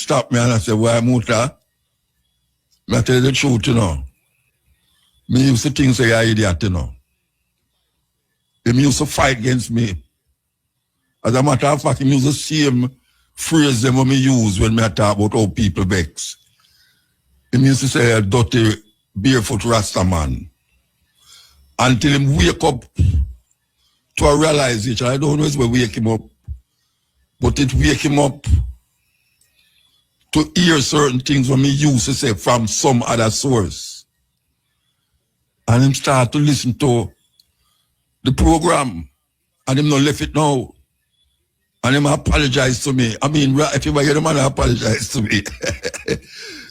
stopped me and I said, why muta? I tell you the truth, you know. Me used to think say you're an idiot, you know. Him used to fight against me. As a matter of fact, him used the same phrase them when me use when me talk about how people vex. Him used to say, dirty, barefoot Rasta man. Until him wake up to a realization. I don't know if we wake him up, but it wake him up to hear certain things when me used to say from some other source. And him start to listen to the program. And him not left it now. And him apologize to me. I mean, if you hear the man apologize to me.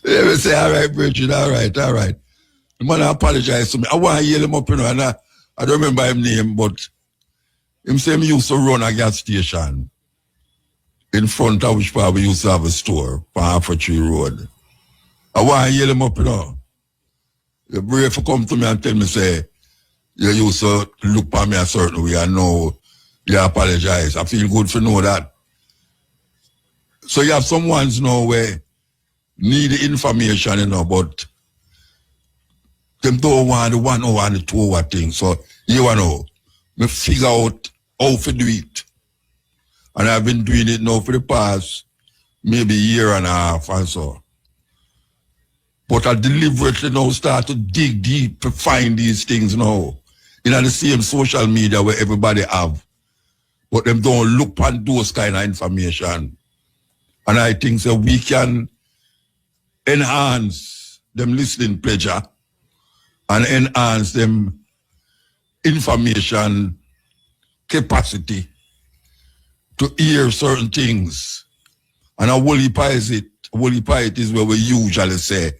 They will say, all right, Bridget, all right. The man apologize to me. I want to yell him up, you know, and I don't remember his name, but him say he used to run a gas station in front of which part we used to have a store on Tree Road. I want to yell him up, you know. The brave to come to me and tell me, say, you used to look at me a certain way and now you apologize. I feel good to know that. So you have some ones now where need the information, you know, but them don't want the 1 hour and the 2 hour thing. So you know, me figure out how to do it. And I've been doing it now for the past maybe year and a half and so. But I deliberately now start to dig deep to find these things now. In the same social media where everybody have. But them don't look on those kind of information. And I think that we can enhance them listening pleasure and enhance them information capacity to hear certain things. And a whole heap is it. A whole heap is where we usually say,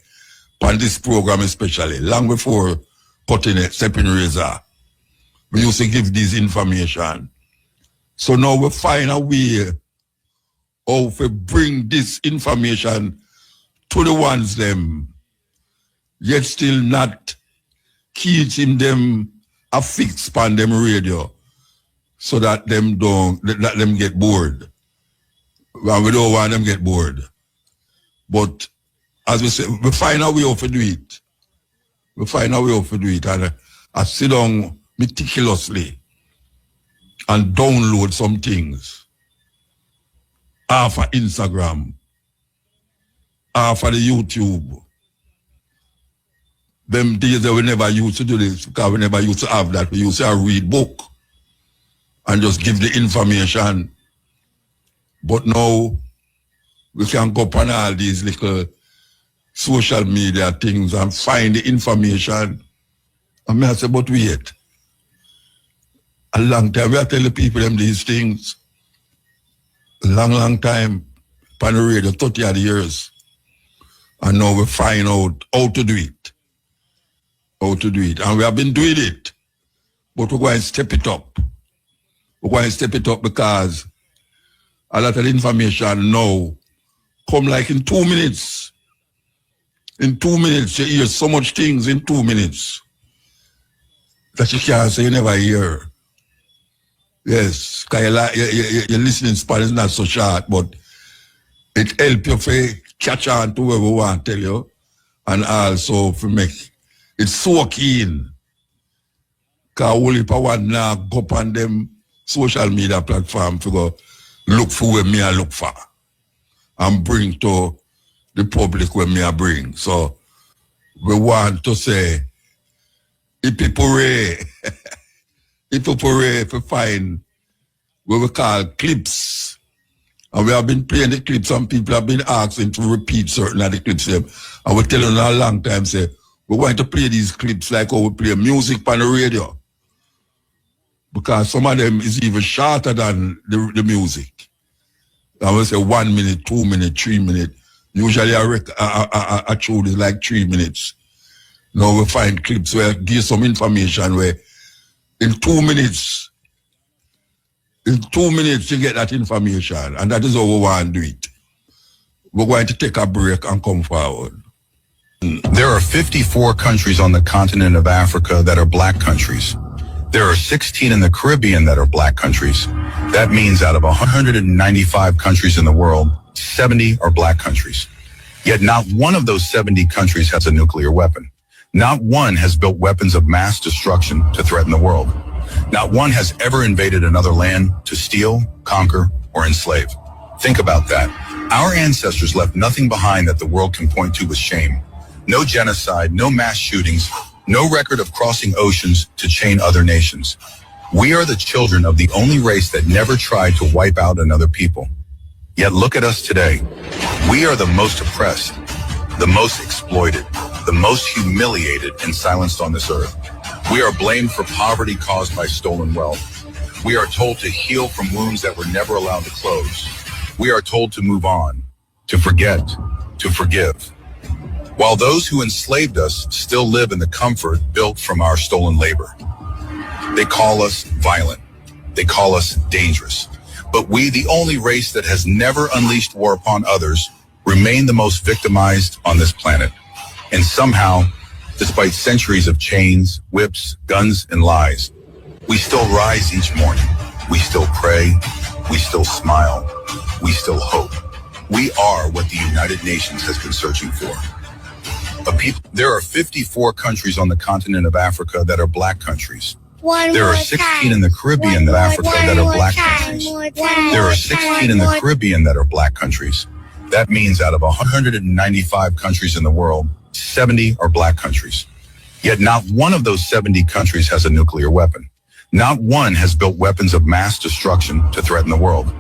on this program especially, long before cutting it, stepping razor, we used to give this information. So now we find a way how to bring this information to the ones them, yet still not keeping them a fix on them radio so that them don't let them get bored. And we don't want them get bored. But as we say, we find a way how to do it. We find a way how to do it. And I sit down meticulously and download some things off of Instagram, off of the YouTube. Them days that we never used to do this because we never used to have that. We used to read book and just give the information. But now we can go up on all these little social media things and find the information. And I say, but wait. A long time, we are telling people them these things. A long time, on the radio, 30 odd years. And now we find out how to do it. How to do it. And we have been doing it. But we're going to step it up. We're going to step it up because a lot of information now come like in 2 minutes. In 2 minutes, you hear so much things in 2 minutes that you can't say you never hear. Yes, because your listening span is not so short, but it helps you to catch on to whoever want to tell you, and also to make it so keen. Because only for one now go up on them social media platform to go look for where me I look for and bring to the public where me I bring. So we want to say, if people to find what we call clips. And we have been playing the clips, and people have been asking to repeat certain of the clips. And we're telling them a long time, say, we want to play these clips like how we play music on the radio. Because some of them is even shorter than the music. I will say 1 minute, 2 minutes, 3 minutes. Usually a tune is like 3 minutes. Now we find clips where give some information where in 2 minutes you get that information, and that is how we want to do it. We're going to take a break and come forward. There are 54 countries on the continent of Africa that are black countries. There are 16 in the Caribbean that are black countries. That means out of 195 countries in the world, 70 are black countries. Yet not one of those 70 countries has a nuclear weapon. Not one has built weapons of mass destruction to threaten the world. Not one has ever invaded another land to steal, conquer, or enslave. Think about that. Our ancestors left nothing behind that the world can point to with shame. No genocide, no mass shootings, no record of crossing oceans to chain other nations. We are the children of the only race that never tried to wipe out another people. Yet look at us today. We are the most oppressed, the most exploited, the most humiliated and silenced on this earth. We are blamed for poverty caused by stolen wealth. We are told to heal from wounds that were never allowed to close. We are told to move on, to forget, to forgive. While those who enslaved us still live in the comfort built from our stolen labor. They call us violent. They call us dangerous. But we, the only race that has never unleashed war upon others, remain the most victimized on this planet. And somehow, despite centuries of chains, whips, guns, and lies, we still rise each morning. We still pray. We still smile. We still hope. We are what the United Nations has been searching for. There are 54 countries on the continent of Africa that are black countries. There are 16 in the Caribbean of Africa that are black countries. There are 16 in the Caribbean that are black countries. That means out of 195 countries in the world, 70 are black countries. Yet not one of those 70 countries has a nuclear weapon. Not one has built weapons of mass destruction to threaten the world.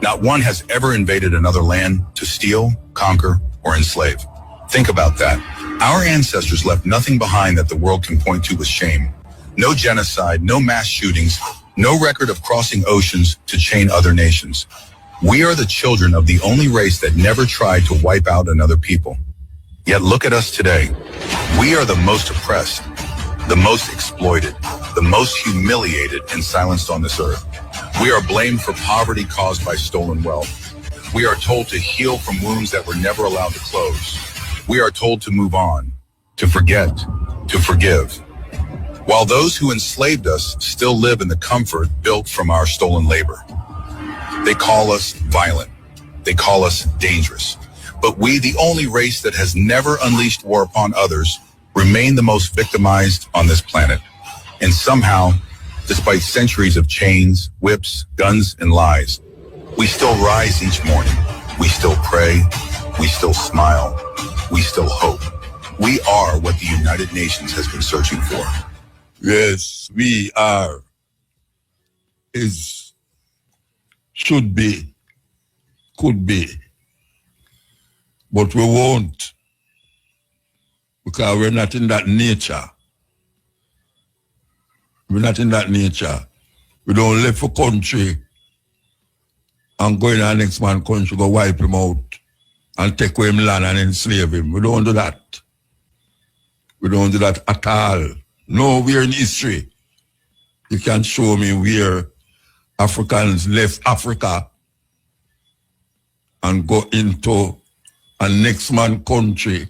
Not one has ever invaded another land to steal, conquer, or enslave. Think about that. Our ancestors left nothing behind that the world can point to with shame. No genocide, no mass shootings, no record of crossing oceans to chain other nations. We are the children of the only race that never tried to wipe out another people. Yet look at us today. We are the most oppressed, the most exploited, the most humiliated and silenced on this earth. We are blamed for poverty caused by stolen wealth. We are told to heal from wounds that were never allowed to close. We are told to move on, to forget, to forgive. While those who enslaved us still live in the comfort built from our stolen labor. They call us violent. They call us dangerous. But we, the only race that has never unleashed war upon others, remain the most victimized on this planet. And somehow, despite centuries of chains, whips, guns, and lies, we still rise each morning. We still pray. We still smile. We still hope. We are what the United Nations has been searching for. Yes, we are. Is, should be, could be. But we won't. Because we're not in that nature. We're not in that nature. We don't live for country and go in our next man's country, go wipe him out and take away him land and enslave him. We don't do that. We don't do that at all. Nowhere in history you can show me where Africans left Africa and go into a next man country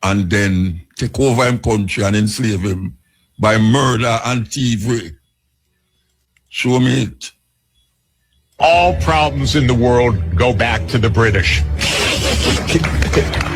and then take over him country and enslave him by murder and thievery. Show me it. All problems in the world go back to the British.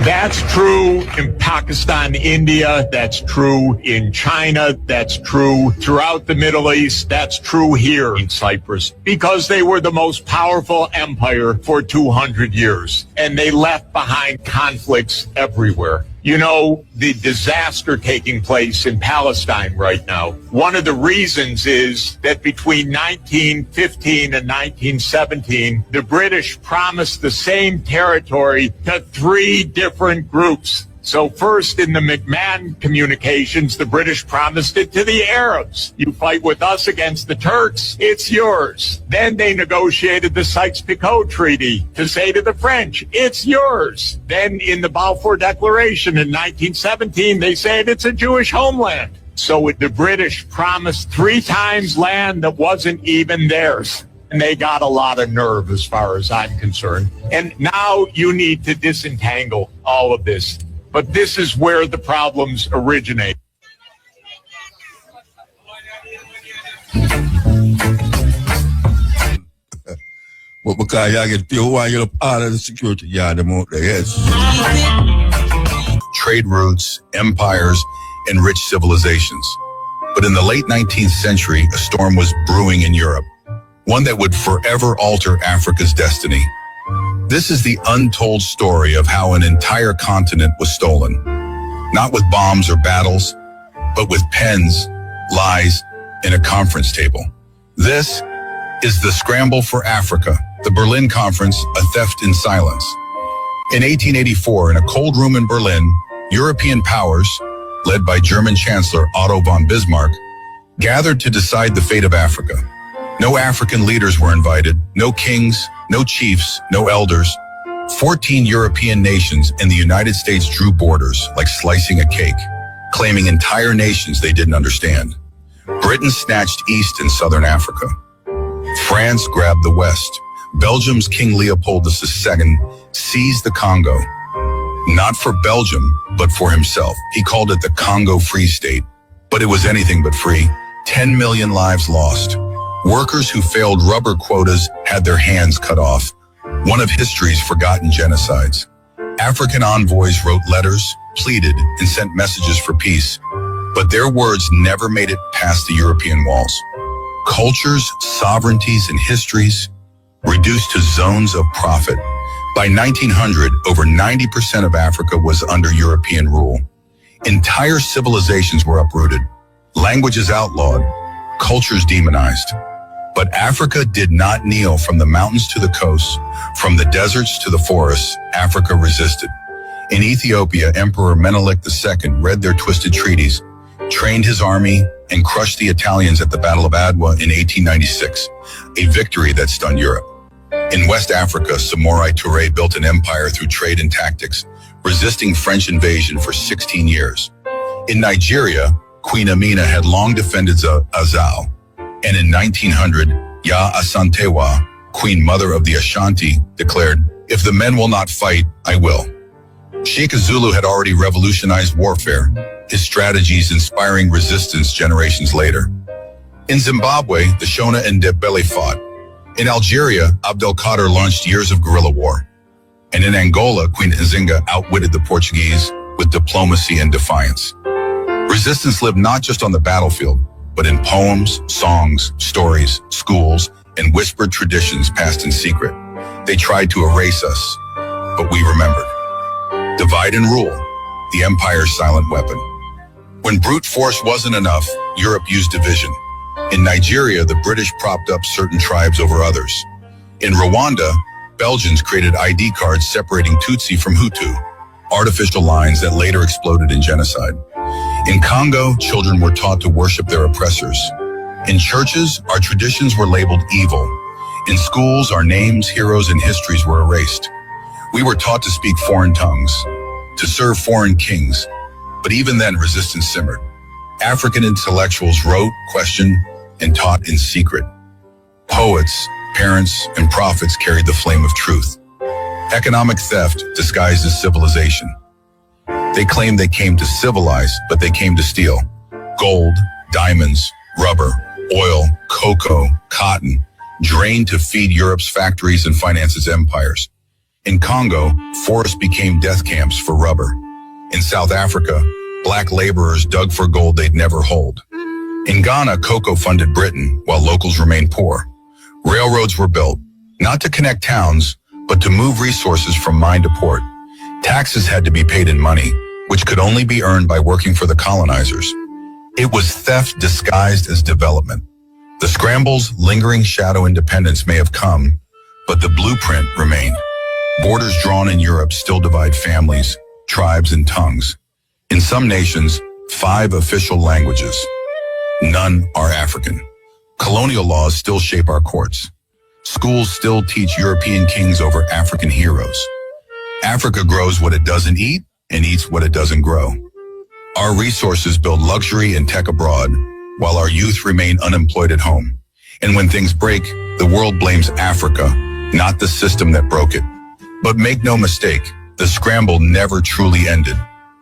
That's true in Pakistan, India. That's true in China. That's true throughout the Middle East. That's true here in Cyprus because they were the most powerful empire for 200 years and they left behind conflicts everywhere. You know, the disaster taking place in Palestine right now, one of the reasons is that between 1915 and 1917, the British promised the same territory to 3 different groups. So first, in the McMahon communications, the British promised it to the Arabs. You fight with us against the Turks, it's yours. Then they negotiated the Sykes-Picot Treaty to say to the French, it's yours. Then in the Balfour Declaration in 1917, they said it's a Jewish homeland. So the British promised 3 times land that wasn't even theirs. And they got a lot of nerve as far as I'm concerned. And now you need to disentangle all of this. But this is where the problems originate. But But because you get paid, why you all of the security guard them out there, yes. Trade routes, empires, and rich civilizations. But in the late 19th century, a storm was brewing in Europe, one that would forever alter Africa's destiny. This is the untold story of how an entire continent was stolen, not with bombs or battles, but with pens, lies, and a conference table. This is the Scramble for Africa, the Berlin Conference, a theft in silence. In 1884, in a cold room in Berlin, European powers, led by German Chancellor Otto von Bismarck, gathered to decide the fate of Africa. No African leaders were invited, no kings, no chiefs, no elders. 14 European nations and the United States drew borders like slicing a cake, claiming entire nations they didn't understand. Britain snatched East and Southern Africa. France grabbed the West. Belgium's King Leopold II seized the Congo. Not for Belgium, but for himself. He called it the Congo Free State. But it was anything but free. 10 million lives lost. Workers who failed rubber quotas had their hands cut off. One of history's forgotten genocides. African envoys wrote letters, pleaded, and sent messages for peace. But their words never made it past the European walls. Cultures, sovereignties, and histories reduced to zones of profit. By 1900, over 90% of Africa was under European rule. Entire civilizations were uprooted, languages outlawed, cultures demonized. But Africa did not kneel. From the mountains to the coasts, from the deserts to the forests, Africa resisted. In Ethiopia, Emperor Menelik II read their twisted treaties, trained his army, and crushed the Italians at the Battle of Adwa in 1896, a victory that stunned Europe. In West Africa, Samorai Touré built an empire through trade and tactics, resisting French invasion for 16 years. In Nigeria, Queen Amina had long defended Azal, and in 1900, Ya Asantewa, Queen Mother of the Ashanti, declared, "If the men will not fight, I will." Sheikh Zulu had already revolutionized warfare, his strategies inspiring resistance generations later. In Zimbabwe, the Shona and Ndebele fought. In Algeria, Abdelkader launched years of guerrilla war. And in Angola, Queen Nzinga outwitted the Portuguese with diplomacy and defiance. Resistance lived not just on the battlefield, but in poems, songs, stories, schools, and whispered traditions passed in secret. They tried to erase us, but we remembered. Divide and rule, the empire's silent weapon. When brute force wasn't enough, Europe used division. In Nigeria, the British propped up certain tribes over others. In Rwanda, Belgians created ID cards separating Tutsi from Hutu, artificial lines that later exploded in genocide. In Congo, children were taught to worship their oppressors. In churches, our traditions were labeled evil. In schools, our names, heroes, and histories were erased. We were taught to speak foreign tongues, to serve foreign kings, but even then resistance simmered. African intellectuals wrote, questioned, and taught in secret. Poets, parents, and prophets carried the flame of truth. Economic theft disguised as civilization. They claimed they came to civilize, but they came to steal. Gold, diamonds, rubber, oil, cocoa, cotton, drained to feed Europe's factories and finance its empires. In Congo, forests became death camps for rubber. In South Africa, black laborers dug for gold they'd never hold. In Ghana, cocoa funded Britain, while locals remained poor. Railroads were built, not to connect towns, but to move resources from mine to port. Taxes had to be paid in money, which could only be earned by working for the colonizers. It was theft disguised as development. The scramble's lingering shadow independence may have come, but the blueprint remained. Borders drawn in Europe still divide families, tribes, and tongues. In some nations, 5 official languages. None are African. Colonial laws still shape our courts. Schools still teach European kings over African heroes. Africa grows what it doesn't eat and eats what it doesn't grow. Our resources build luxury and tech abroad, while our youth remain unemployed at home. And when things break, the world blames Africa, not the system that broke it. But make no mistake, the scramble never truly ended.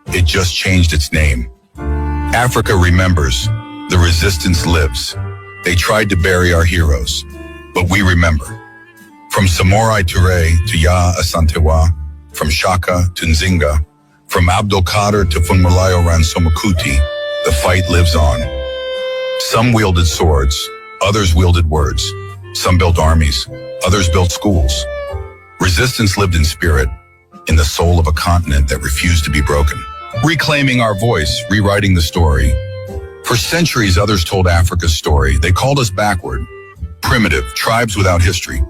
It just changed its name. Africa remembers. The resistance lives. They tried to bury our heroes, but we remember. From Samorai Ture to Ya Asantewa, from Shaka to Nzinga, from Abdul Qadir to Funmulayo Ransomakuti, the fight lives on. Some wielded swords, others wielded words. Some built armies, others built schools. Resistance lived in spirit, in the soul of a continent that refused to be broken. Reclaiming our voice, rewriting the story. For centuries, others told Africa's story. They called us backward, primitive, tribes without history.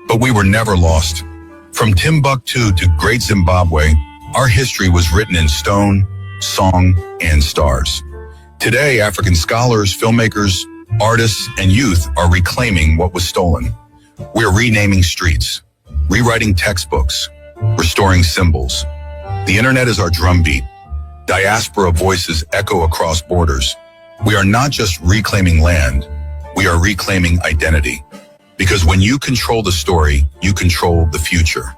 But we were never lost. From Timbuktu to Great Zimbabwe, our history was written in stone, song, and stars. Today, African scholars, filmmakers, artists, and youth are reclaiming what was stolen. We're renaming streets, rewriting textbooks, restoring symbols. The internet is our drumbeat. Diaspora voices echo across borders. We are not just reclaiming land, we are reclaiming identity. Because when you control the story, you control the future.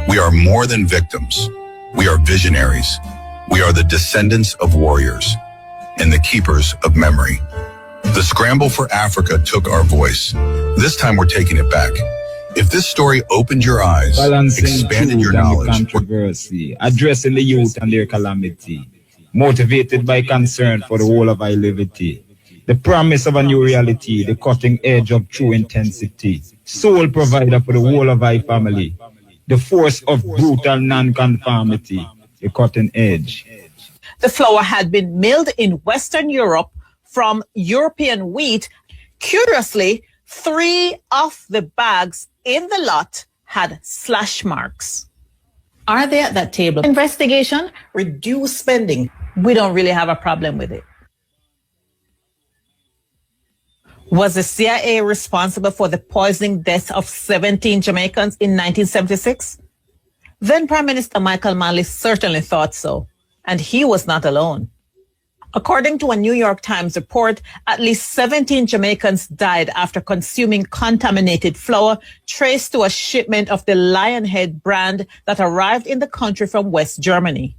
We are more than victims. We are visionaries. We are the descendants of warriors and the keepers of memory. The scramble for Africa took our voice. This time we're taking it back. If this story opened your eyes, expanded your knowledge, controversy, addressing the youth and their calamity, motivated by concern for the whole of our liberty, the promise of a new reality, the cutting edge of true intensity, sole provider for the whole of our family, the force of brutal non-conformity, the cutting edge. The flour had been milled in Western Europe from European wheat. Curiously, 3 of the bags in the lot had slash marks. Are they at that table? Investigation, reduce spending. We don't really have a problem with it. Was the CIA responsible for the poisoning deaths of 17 Jamaicans in 1976? Then Prime Minister Michael Manley certainly thought so, and he was not alone. According to a New York Times report, at least 17 Jamaicans died after consuming contaminated flour traced to a shipment of the Lionhead brand that arrived in the country from West Germany.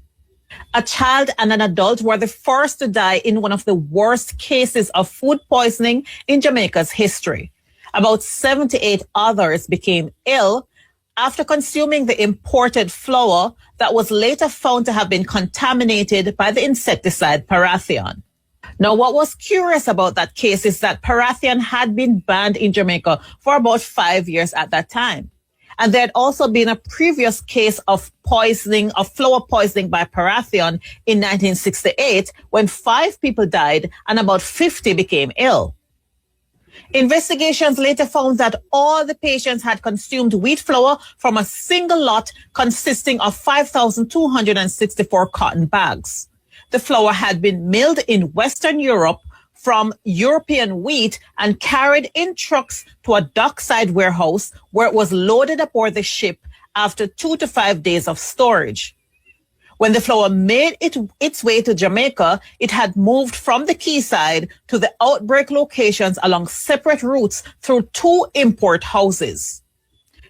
A child and an adult were the first to die in one of the worst cases of food poisoning in Jamaica's history. About 78 others became ill after consuming the imported flour that was later found to have been contaminated by the insecticide Parathion. Now, what was curious about that case is that Parathion had been banned in Jamaica for about 5 years at that time. And there had also been a previous case of poisoning, of flour poisoning by Parathion in 1968, when 5 people died and about 50 became ill. Investigations later found that all the patients had consumed wheat flour from a single lot consisting of 5,264 cotton bags. The flour had been milled in Western Europe from European wheat and carried in trucks to a dockside warehouse where it was loaded aboard the ship after 2 to 5 days of storage. When the flour made its way to Jamaica, it had moved from the quayside to the outbreak locations along separate routes through 2 import houses.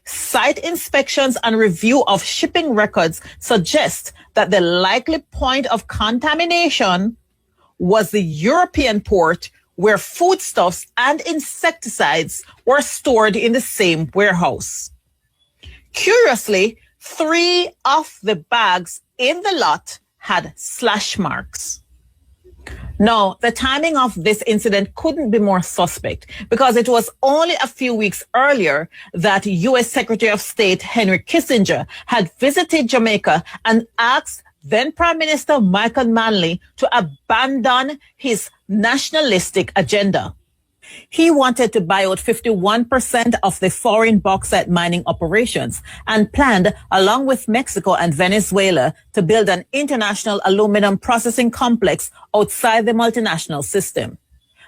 Site inspections and review of shipping records suggest that the likely point of contamination was the European port where foodstuffs and insecticides were stored in the same warehouse. Curiously, 3 of the bags in the lot had slash marks. Now, the timing of this incident couldn't be more suspect because it was only a few weeks earlier that U.S. Secretary of State Henry Kissinger had visited Jamaica and asked then Prime Minister Michael Manley to abandon his nationalistic agenda. He wanted to buy out 51% of the foreign bauxite mining operations and planned, along with Mexico and Venezuela, to build an international aluminum processing complex outside the multinational system.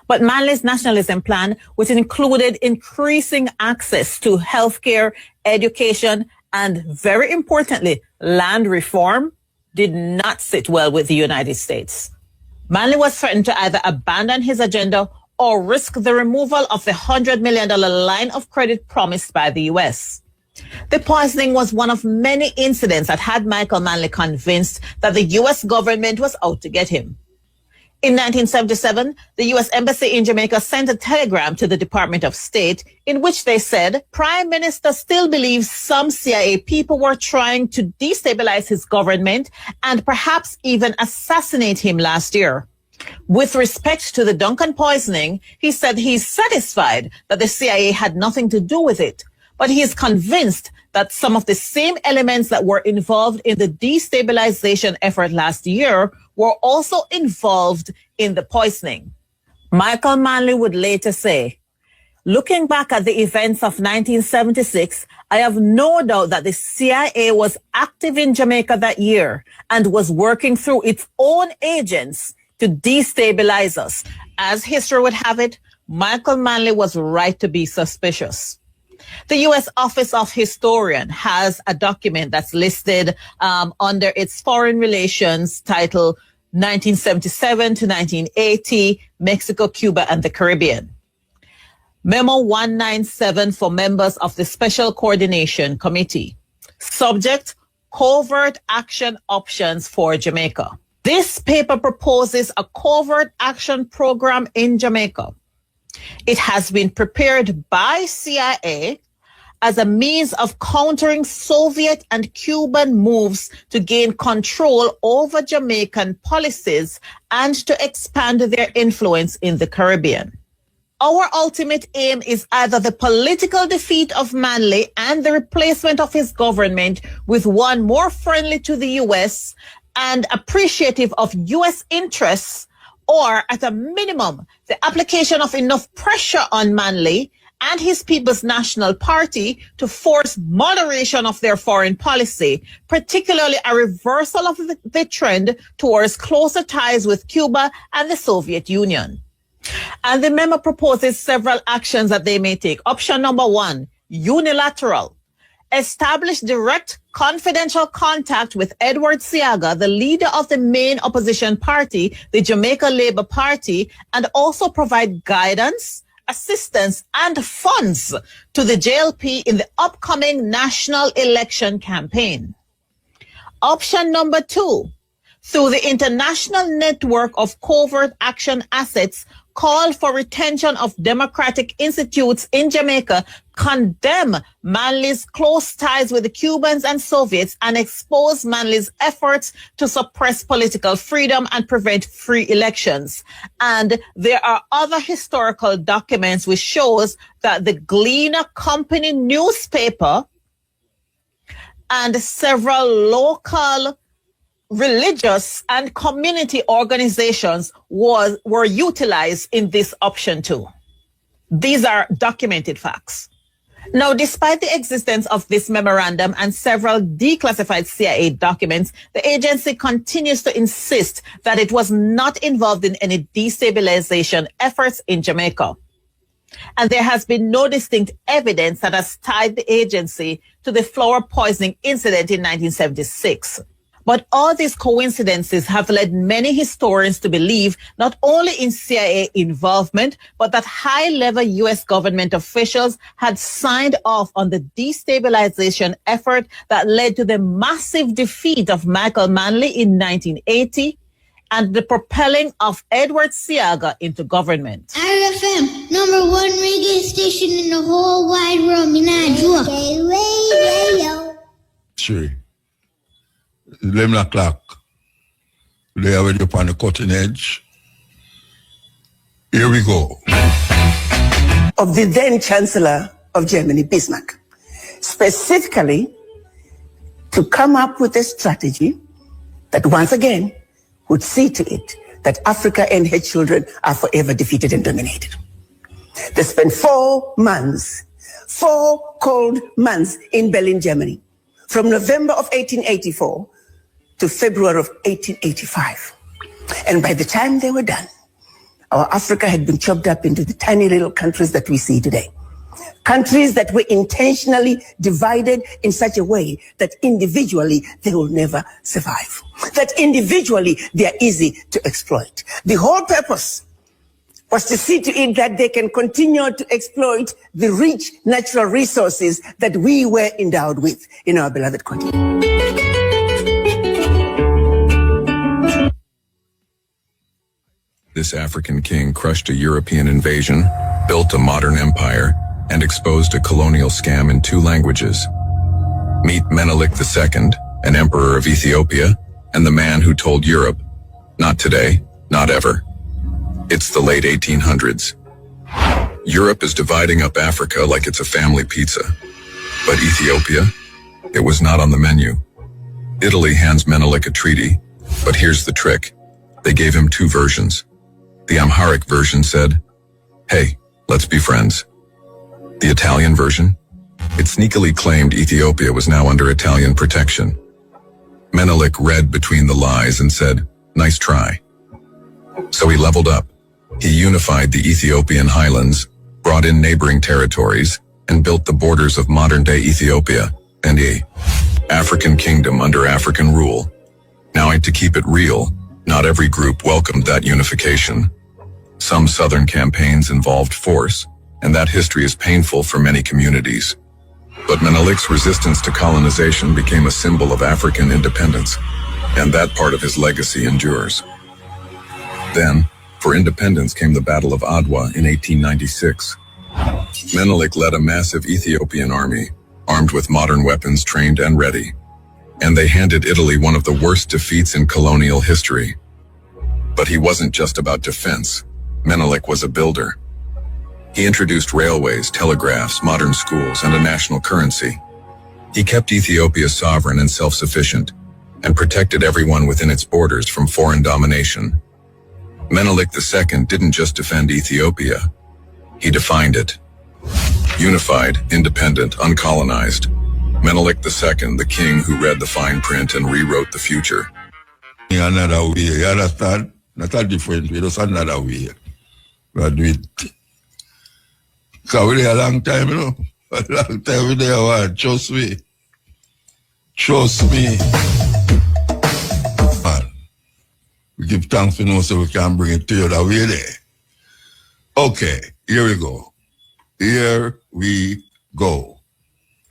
But Manley's nationalism plan, which included increasing access to healthcare, education, and very importantly, land reform, did not sit well with the United States. Manley was threatened to either abandon his agenda or risk the removal of the $100 million line of credit promised by the U.S. The poisoning was one of many incidents that had Michael Manley convinced that the U.S. government was out to get him. In 1977, the U.S. Embassy in Jamaica sent a telegram to the Department of State in which they said, Prime Minister still believes some CIA people were trying to destabilize his government and perhaps even assassinate him last year. With respect to the Duncan poisoning, he said he's satisfied that the CIA had nothing to do with it, but he is convinced that some of the same elements that were involved in the destabilization effort last year were also involved in the poisoning. Michael Manley would later say, looking back at the events of 1976, I have no doubt that the CIA was active in Jamaica that year and was working through its own agents to destabilize us. As history would have it, Michael Manley was right to be suspicious. The U.S. Office of Historian has a document that's listed under its Foreign Relations title 1977 to 1980, Mexico, Cuba, and the Caribbean. Memo 197 for members of the Special Coordination Committee. Subject, Covert Action Options for Jamaica. This paper proposes a covert action program in Jamaica. It has been prepared by CIA as a means of countering Soviet and Cuban moves to gain control over Jamaican policies and to expand their influence in the Caribbean. Our ultimate aim is either the political defeat of Manley and the replacement of his government with one more friendly to the U.S. and appreciative of U.S. interests, or at a minimum, the application of enough pressure on Manley and his People's National Party to force moderation of their foreign policy, particularly a reversal of the trend towards closer ties with Cuba and the Soviet Union. And the memo proposes several actions that they may take. Option number 1, unilateral. Establish direct confidential contact with Edward Seaga, the leader of the main opposition party, the Jamaica Labour Party, and also provide guidance, assistance, and funds to the JLP in the upcoming national election campaign. Option number 2, through the international network of covert action assets, call for retention of democratic institutes in Jamaica, condemn Manley's close ties with the Cubans and Soviets, and expose Manley's efforts to suppress political freedom and prevent free elections. And there are other historical documents which shows that the Gleaner Company newspaper and several local religious and community organizations were utilized in this option too. These are documented facts. Now, despite the existence of this memorandum and several declassified CIA documents, the agency continues to insist that it was not involved in any destabilization efforts in Jamaica. And there has been no distinct evidence that has tied the agency to the flour poisoning incident in 1976. But all these coincidences have led many historians to believe not only in CIA involvement, but that high-level U.S. government officials had signed off on the destabilization effort that led to the massive defeat of Michael Manley in 1980 and the propelling of Edward Seaga into government. RFM, number 1 reggae station in the whole wide world. Radio. Sure. 11 o'clock. They are already upon the cutting edge. Here we go. Of the then Chancellor of Germany, Bismarck, specifically to come up with a strategy that once again would see to it that Africa and her children are forever defeated and dominated. They spent 4 months, 4 cold months in Berlin, Germany, from November of 1884 to February of 1885. And by the time they were done, our Africa had been chopped up into the tiny little countries that we see today. Countries that were intentionally divided in such a way that individually they will never survive. That individually they are easy to exploit. The whole purpose was to see to it that they can continue to exploit the rich natural resources that we were endowed with in our beloved continent. this African king crushed a European invasion, built a modern empire, and exposed a colonial scam in 2 languages. Meet Menelik II, an emperor of Ethiopia, and the man who told Europe, not today, not ever. It's the late 1800s. Europe is dividing up Africa like it's a family pizza. But Ethiopia, it was not on the menu. Italy hands Menelik a treaty, but here's the trick. They gave him 2 versions. The Amharic version said, "Hey, let's be friends." The Italian version? It sneakily claimed Ethiopia was now under Italian protection. Menelik read between the lies and said, "Nice try." So he leveled up. He unified the Ethiopian highlands, brought in neighboring territories, and built the borders of modern-day Ethiopia and a African kingdom under African rule. Now, to keep it real, not every group welcomed that unification. Some southern campaigns involved force, and that history is painful for many communities. But Menelik's resistance to colonization became a symbol of African independence, and that part of his legacy endures. Then, for independence came the Battle of Adwa in 1896. Menelik led a massive Ethiopian army, armed with modern weapons, trained and ready. And they handed Italy one of the worst defeats in colonial history. But he wasn't just about defense. Menelik was a builder. He introduced railways, telegraphs, modern schools, and a national currency. He kept Ethiopia sovereign and self-sufficient, and protected everyone within its borders from foreign domination. Menelik II didn't just defend Ethiopia. He defined it. Unified, independent, uncolonized. Menelik II, the king who read the fine print and rewrote the future. Another way, you understand? Not a different way, just another way. But do it. Because we're there a long time, you know? A long time we're there, one. Trust me. Trust me. Man. We give thanks for know so we can bring it to you that way there. Okay, here we go. Here we go.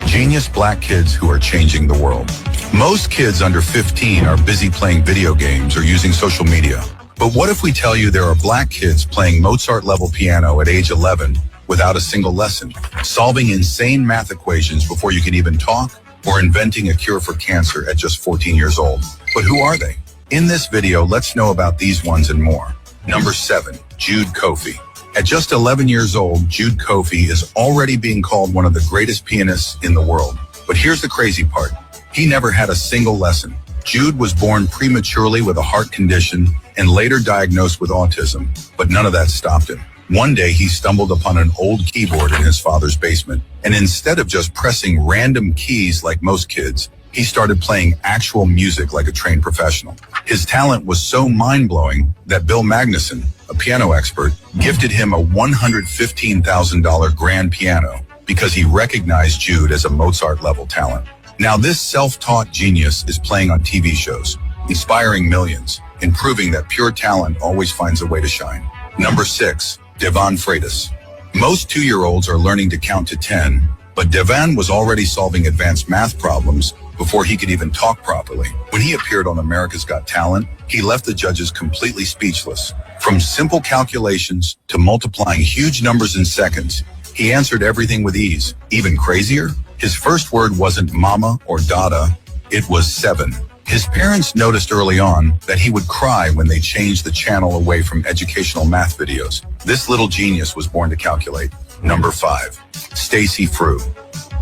Genius black kids who are changing the world. Most kids under 15 are busy playing video games or using social media. But what if we tell you there are black kids playing Mozart-level piano at age 11 without a single lesson, solving insane math equations before you can even talk, or inventing a cure for cancer at just 14 years old? But who are they? In this video, let's know about these ones and more. Number 7, Jude Kofi. At just 11 years old, Jude Kofi is already being called one of the greatest pianists in the world. But here's the crazy part. He never had a single lesson. Jude was born prematurely with a heart condition and later diagnosed with autism, but none of that stopped him. One day, he stumbled upon an old keyboard in his father's basement, and instead of just pressing random keys like most kids, he started playing actual music like a trained professional. His talent was so mind-blowing that Bill Magnuson, a piano expert, gifted him a $115,000 grand piano because he recognized Jude as a Mozart-level talent. Now this self-taught genius is playing on TV shows, inspiring millions, and proving that pure talent always finds a way to shine. Number 6, Devan Freitas. Most 2-year-olds are learning to count to 10, but Devan was already solving advanced math problems before he could even talk properly. When he appeared on America's Got Talent, he left the judges completely speechless. From simple calculations to multiplying huge numbers in seconds, he answered everything with ease. Even crazier, his first word wasn't mama or dada, it was 7. His parents noticed early on that he would cry when they changed the channel away from educational math videos. This little genius was born to calculate. Number 5, Stacy Frew.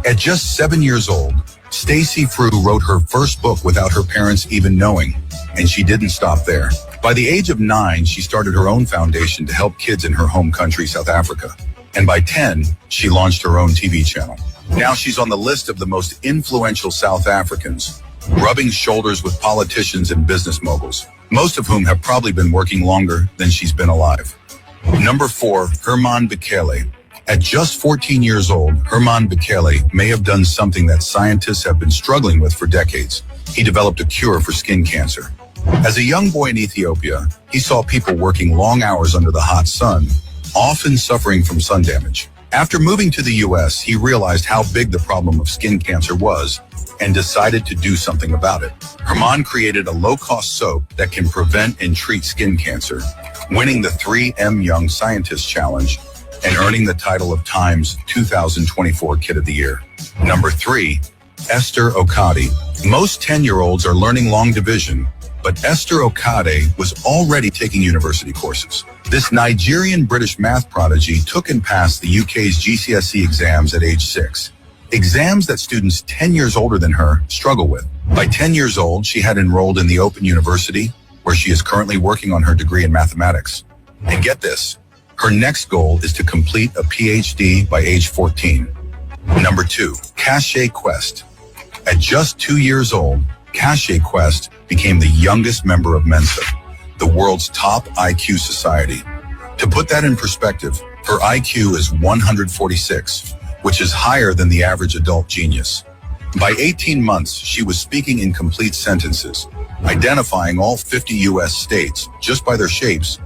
At just 7 years old, Stacy Frew wrote her first book without her parents even knowing, and she didn't stop there. By the age of 9, she started her own foundation to help kids in her home country, South Africa. And by 10, she launched her own TV channel. Now she's on the list of the most influential South Africans, rubbing shoulders with politicians and business moguls, most of whom have probably been working longer than she's been alive. Number 4, Herman Bekele. At just 14 years old, Herman Bekele may have done something that scientists have been struggling with for decades. He developed a cure for skin cancer. As a young boy in Ethiopia, he saw people working long hours under the hot sun, often suffering from sun damage. After moving to the US, he realized how big the problem of skin cancer was and decided to do something about it. Herman created a low-cost soap that can prevent and treat skin cancer, winning the 3M Young Scientist Challenge, and earning the title of Time's 2024 Kid of the Year. Number 3, Esther Okade. Most 10-year-olds are learning long division, but Esther Okade was already taking university courses. This Nigerian-British math prodigy took and passed the UK's GCSE exams at age 6. Exams that students 10 years older than her struggle with. By 10 years old, she had enrolled in the Open University, where she is currently working on her degree in mathematics. And get this, her next goal is to complete a PhD by age 14. Number 2, Cache Quest. At just 2 years old, Cache Quest became the youngest member of Mensa, the world's top IQ society. To put that in perspective, her IQ is 146, which is higher than the average adult genius. By 18 months, she was speaking in complete sentences, identifying all 50 U.S. states just by their shapes,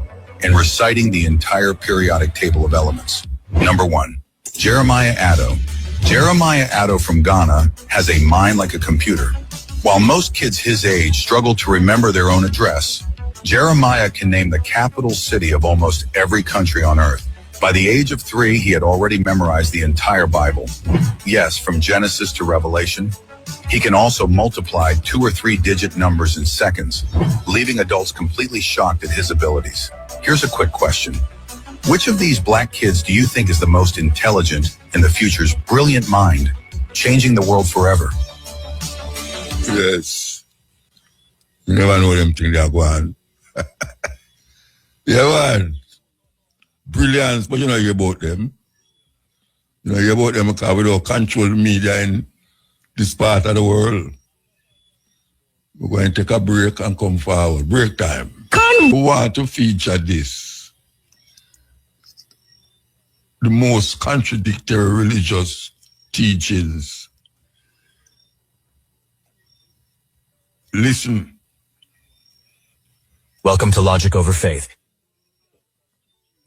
and reciting the entire periodic table of elements. Number 1, Jeremiah Addo. Jeremiah Addo from Ghana has a mind like a computer. While most kids his age struggle to remember their own address, Jeremiah can name the capital city of almost every country on earth. By the age of 3, he had already memorized the entire Bible. Yes, from Genesis to Revelation. He can also multiply 2 or 3 digit numbers in seconds, leaving adults completely shocked at his abilities. Here's a quick question. Which of these black kids do you think is the most intelligent and the future's brilliant mind, changing the world forever? Yes. You never know them things that go on. Yeah, man. Brilliance, but you know hear about them. You know hear about them because we don't control the media in this part of the world. We're going to take a break and come forward. Break time. We want to feature this. The most contradictory religious teachings. Listen. Welcome to Logic Over Faith.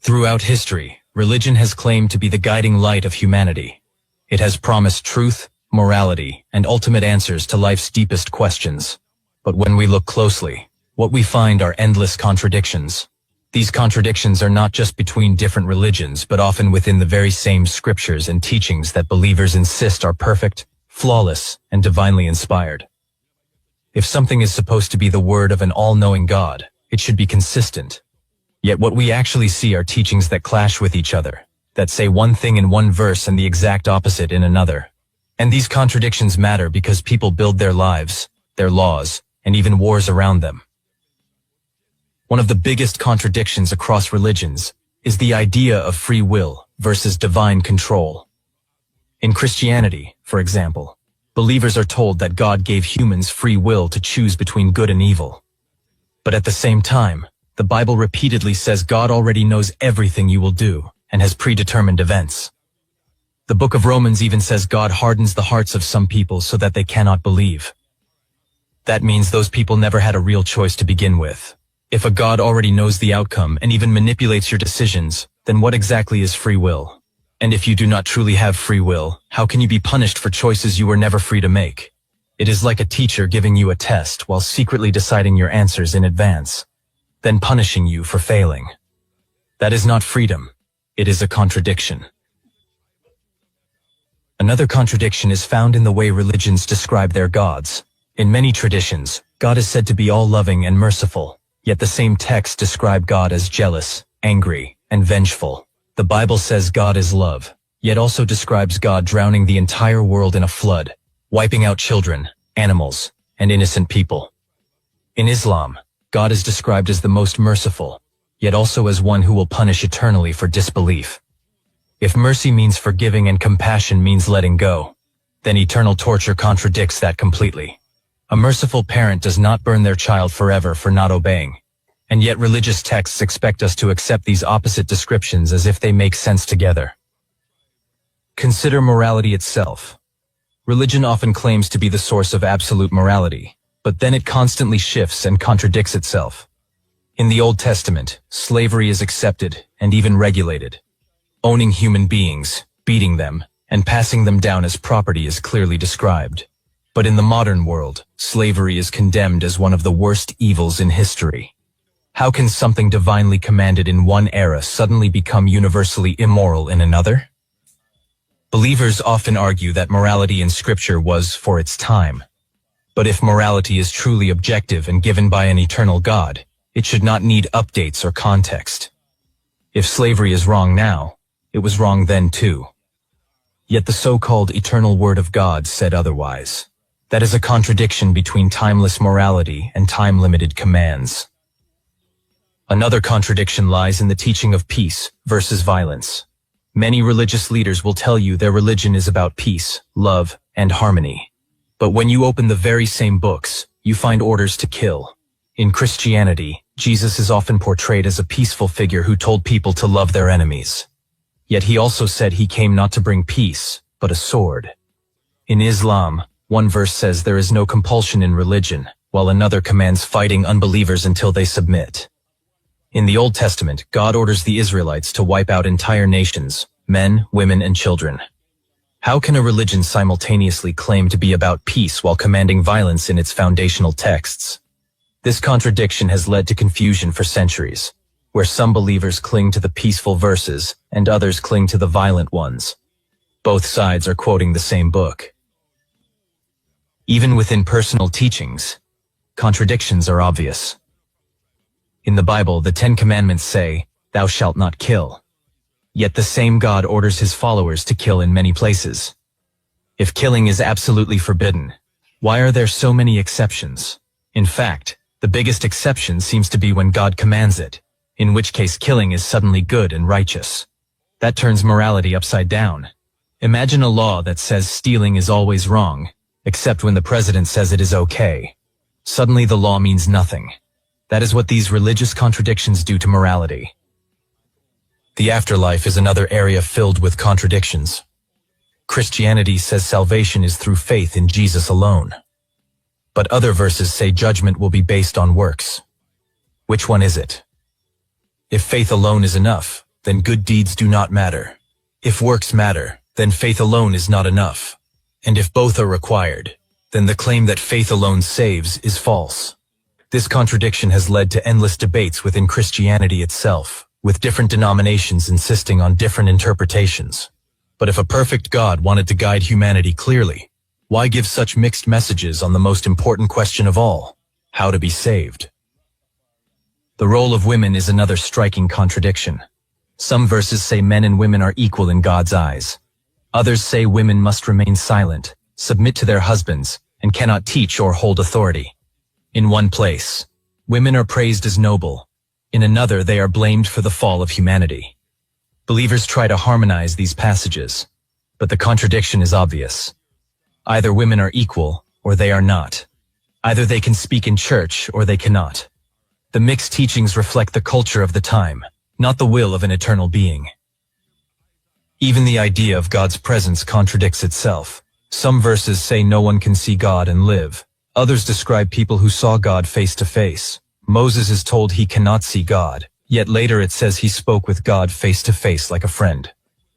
Throughout history, religion has claimed to be the guiding light of humanity. It has promised truth, morality, and ultimate answers to life's deepest questions. But when we look closely, what we find are endless contradictions. These contradictions are not just between different religions, but often within the very same scriptures and teachings that believers insist are perfect, flawless, and divinely inspired. If something is supposed to be the word of an all-knowing God, it should be consistent. Yet what we actually see are teachings that clash with each other, that say one thing in one verse and the exact opposite in another. And these contradictions matter because people build their lives, their laws, and even wars around them. One of the biggest contradictions across religions is the idea of free will versus divine control. In Christianity, for example, believers are told that God gave humans free will to choose between good and evil. But at the same time, the Bible repeatedly says God already knows everything you will do and has predetermined events. The book of Romans even says God hardens the hearts of some people so that they cannot believe. That means those people never had a real choice to begin with. If a God already knows the outcome and even manipulates your decisions, then what exactly is free will? And if you do not truly have free will, how can you be punished for choices you were never free to make? It is like a teacher giving you a test while secretly deciding your answers in advance, then punishing you for failing. That is not freedom. It is a contradiction. Another contradiction is found in the way religions describe their gods. In many traditions, God is said to be all-loving and merciful, yet the same texts describe God as jealous, angry, and vengeful. The Bible says God is love, yet also describes God drowning the entire world in a flood, wiping out children, animals, and innocent people. In Islam, God is described as the most merciful, yet also as one who will punish eternally for disbelief. If mercy means forgiving and compassion means letting go, then eternal torture contradicts that completely. A merciful parent does not burn their child forever for not obeying, and yet religious texts expect us to accept these opposite descriptions as if they make sense together. Consider morality itself. Religion often claims to be the source of absolute morality, but then it constantly shifts and contradicts itself. In the Old Testament, slavery is accepted and even regulated. Owning human beings, beating them, and passing them down as property is clearly described. But in the modern world, slavery is condemned as one of the worst evils in history. How can something divinely commanded in one era suddenly become universally immoral in another? Believers often argue that morality in Scripture was for its time. But if morality is truly objective and given by an eternal God, it should not need updates or context. If slavery is wrong now, it was wrong then too. Yet the so-called eternal Word of God said otherwise. That is a contradiction between timeless morality and time-limited commands. Another contradiction lies in the teaching of peace versus violence. Many religious leaders will tell you their religion is about peace, love, and harmony. But when you open the very same books, you find orders to kill. In Christianity, Jesus is often portrayed as a peaceful figure who told people to love their enemies. Yet he also said he came not to bring peace, but a sword. In Islam, one verse says there is no compulsion in religion, while another commands fighting unbelievers until they submit. In the Old Testament, God orders the Israelites to wipe out entire nations, men, women, and children. How can a religion simultaneously claim to be about peace while commanding violence in its foundational texts? This contradiction has led to confusion for centuries, where some believers cling to the peaceful verses and others cling to the violent ones. Both sides are quoting the same book. Even within personal teachings, contradictions are obvious. In the Bible, the 10 Commandments say, "Thou shalt not kill." Yet the same God orders his followers to kill in many places. If killing is absolutely forbidden, why are there so many exceptions? In fact, the biggest exception seems to be when God commands it, in which case killing is suddenly good and righteous. That turns morality upside down. Imagine a law that says stealing is always wrong, except when the president says it is okay. Suddenly the law means nothing. That is what these religious contradictions do to morality. The afterlife is another area filled with contradictions. Christianity says salvation is through faith in Jesus alone. But other verses say judgment will be based on works. Which one is it? If faith alone is enough, then good deeds do not matter. If works matter, then faith alone is not enough. And if both are required, then the claim that faith alone saves is false. This contradiction has led to endless debates within Christianity itself, with different denominations insisting on different interpretations. But if a perfect God wanted to guide humanity clearly, why give such mixed messages on the most important question of all, how to be saved? The role of women is another striking contradiction. Some verses say men and women are equal in God's eyes. Others say women must remain silent, submit to their husbands, and cannot teach or hold authority. In one place, women are praised as noble. In another, they are blamed for the fall of humanity. Believers try to harmonize these passages, but the contradiction is obvious. Either women are equal, or they are not. Either they can speak in church, or they cannot. The mixed teachings reflect the culture of the time, not the will of an eternal being. Even the idea of God's presence contradicts itself. Some verses say no one can see God and live. Others describe people who saw God face to face. Moses is told he cannot see God, yet later it says he spoke with God face to face like a friend.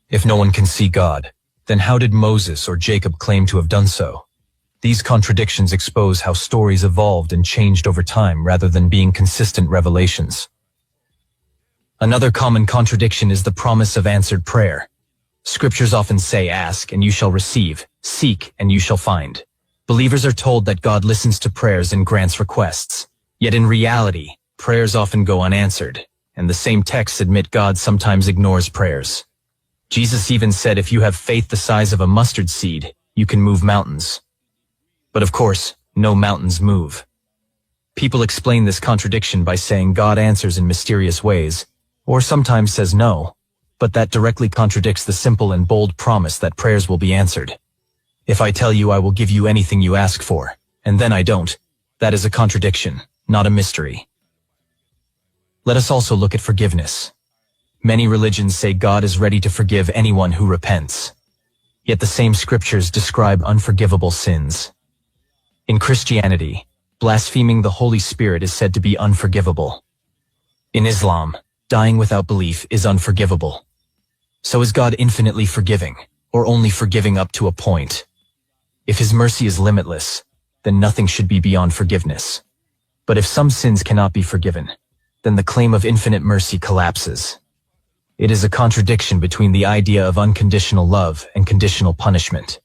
If no one can see God, then how did Moses or Jacob claim to have done so? These contradictions expose how stories evolved and changed over time rather than being consistent revelations. Another common contradiction is the promise of answered prayer. Scriptures often say, "Ask and you shall receive, seek and you shall find." Believers are told that God listens to prayers and grants requests. Yet in reality, prayers often go unanswered, and the same texts admit God sometimes ignores prayers. Jesus even said if you have faith the size of a mustard seed, you can move mountains. But of course, no mountains move. People explain this contradiction by saying God answers in mysterious ways, or sometimes says no, but that directly contradicts the simple and bold promise that prayers will be answered. If I tell you I will give you anything you ask for, and then I don't, that is a contradiction, not a mystery. Let us also look at forgiveness. Many religions say God is ready to forgive anyone who repents. Yet the same scriptures describe unforgivable sins. In Christianity, blaspheming the Holy Spirit is said to be unforgivable. In Islam, dying without belief is unforgivable. So is God infinitely forgiving, or only forgiving up to a point? If his mercy is limitless, then nothing should be beyond forgiveness. But if some sins cannot be forgiven, then the claim of infinite mercy collapses. It is a contradiction between the idea of unconditional love and conditional punishment.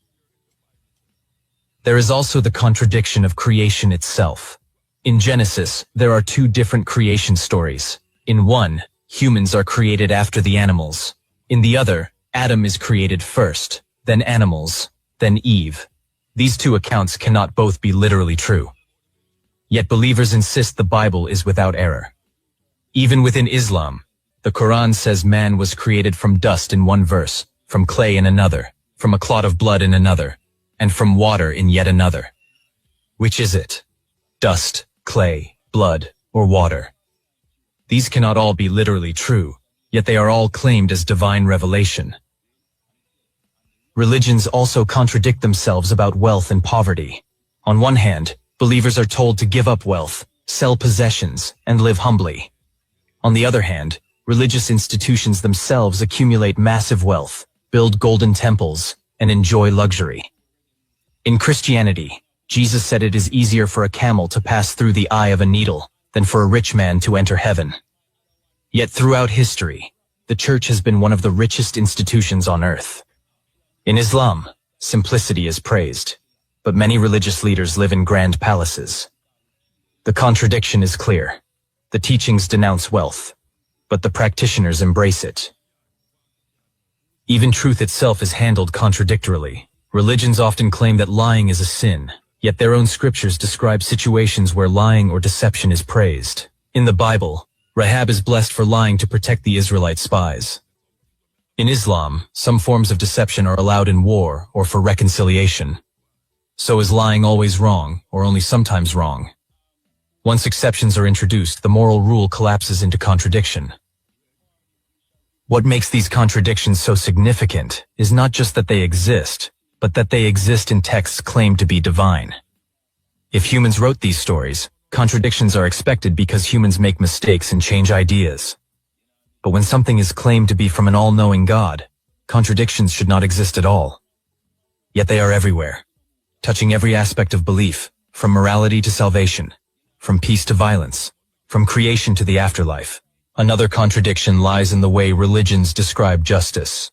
There is also the contradiction of creation itself. In Genesis, there are two different creation stories. In one, humans are created after the animals. In the other, Adam is created first, then animals, then Eve. These two accounts cannot both be literally true. Yet believers insist the Bible is without error. Even within Islam, the Quran says man was created from dust in one verse, from clay in another, from a clot of blood in another, and from water in yet another. Which is it? Dust, clay, blood, or water? These cannot all be literally true, yet they are all claimed as divine revelation. Religions also contradict themselves about wealth and poverty. On one hand, believers are told to give up wealth, sell possessions, and live humbly. On the other hand, religious institutions themselves accumulate massive wealth, build golden temples, and enjoy luxury. In Christianity, Jesus said it is easier for a camel to pass through the eye of a needle than for a rich man to enter heaven. Yet throughout history, the church has been one of the richest institutions on earth. In Islam, simplicity is praised, but many religious leaders live in grand palaces. The contradiction is clear. The teachings denounce wealth, but the practitioners embrace it. Even truth itself is handled contradictorily. Religions often claim that lying is a sin, yet their own scriptures describe situations where lying or deception is praised. In the Bible, Rahab is blessed for lying to protect the Israelite spies. In Islam, some forms of deception are allowed in war or for reconciliation. So is lying always wrong, or only sometimes wrong? Once exceptions are introduced, the moral rule collapses into contradiction. What makes these contradictions so significant is not just that they exist, but that they exist in texts claimed to be divine. If humans wrote these stories, contradictions are expected because humans make mistakes and change ideas. But when something is claimed to be from an all-knowing God, contradictions should not exist at all. Yet they are everywhere, touching every aspect of belief, from morality to salvation, from peace to violence, from creation to the afterlife. Another contradiction lies in the way religions describe justice.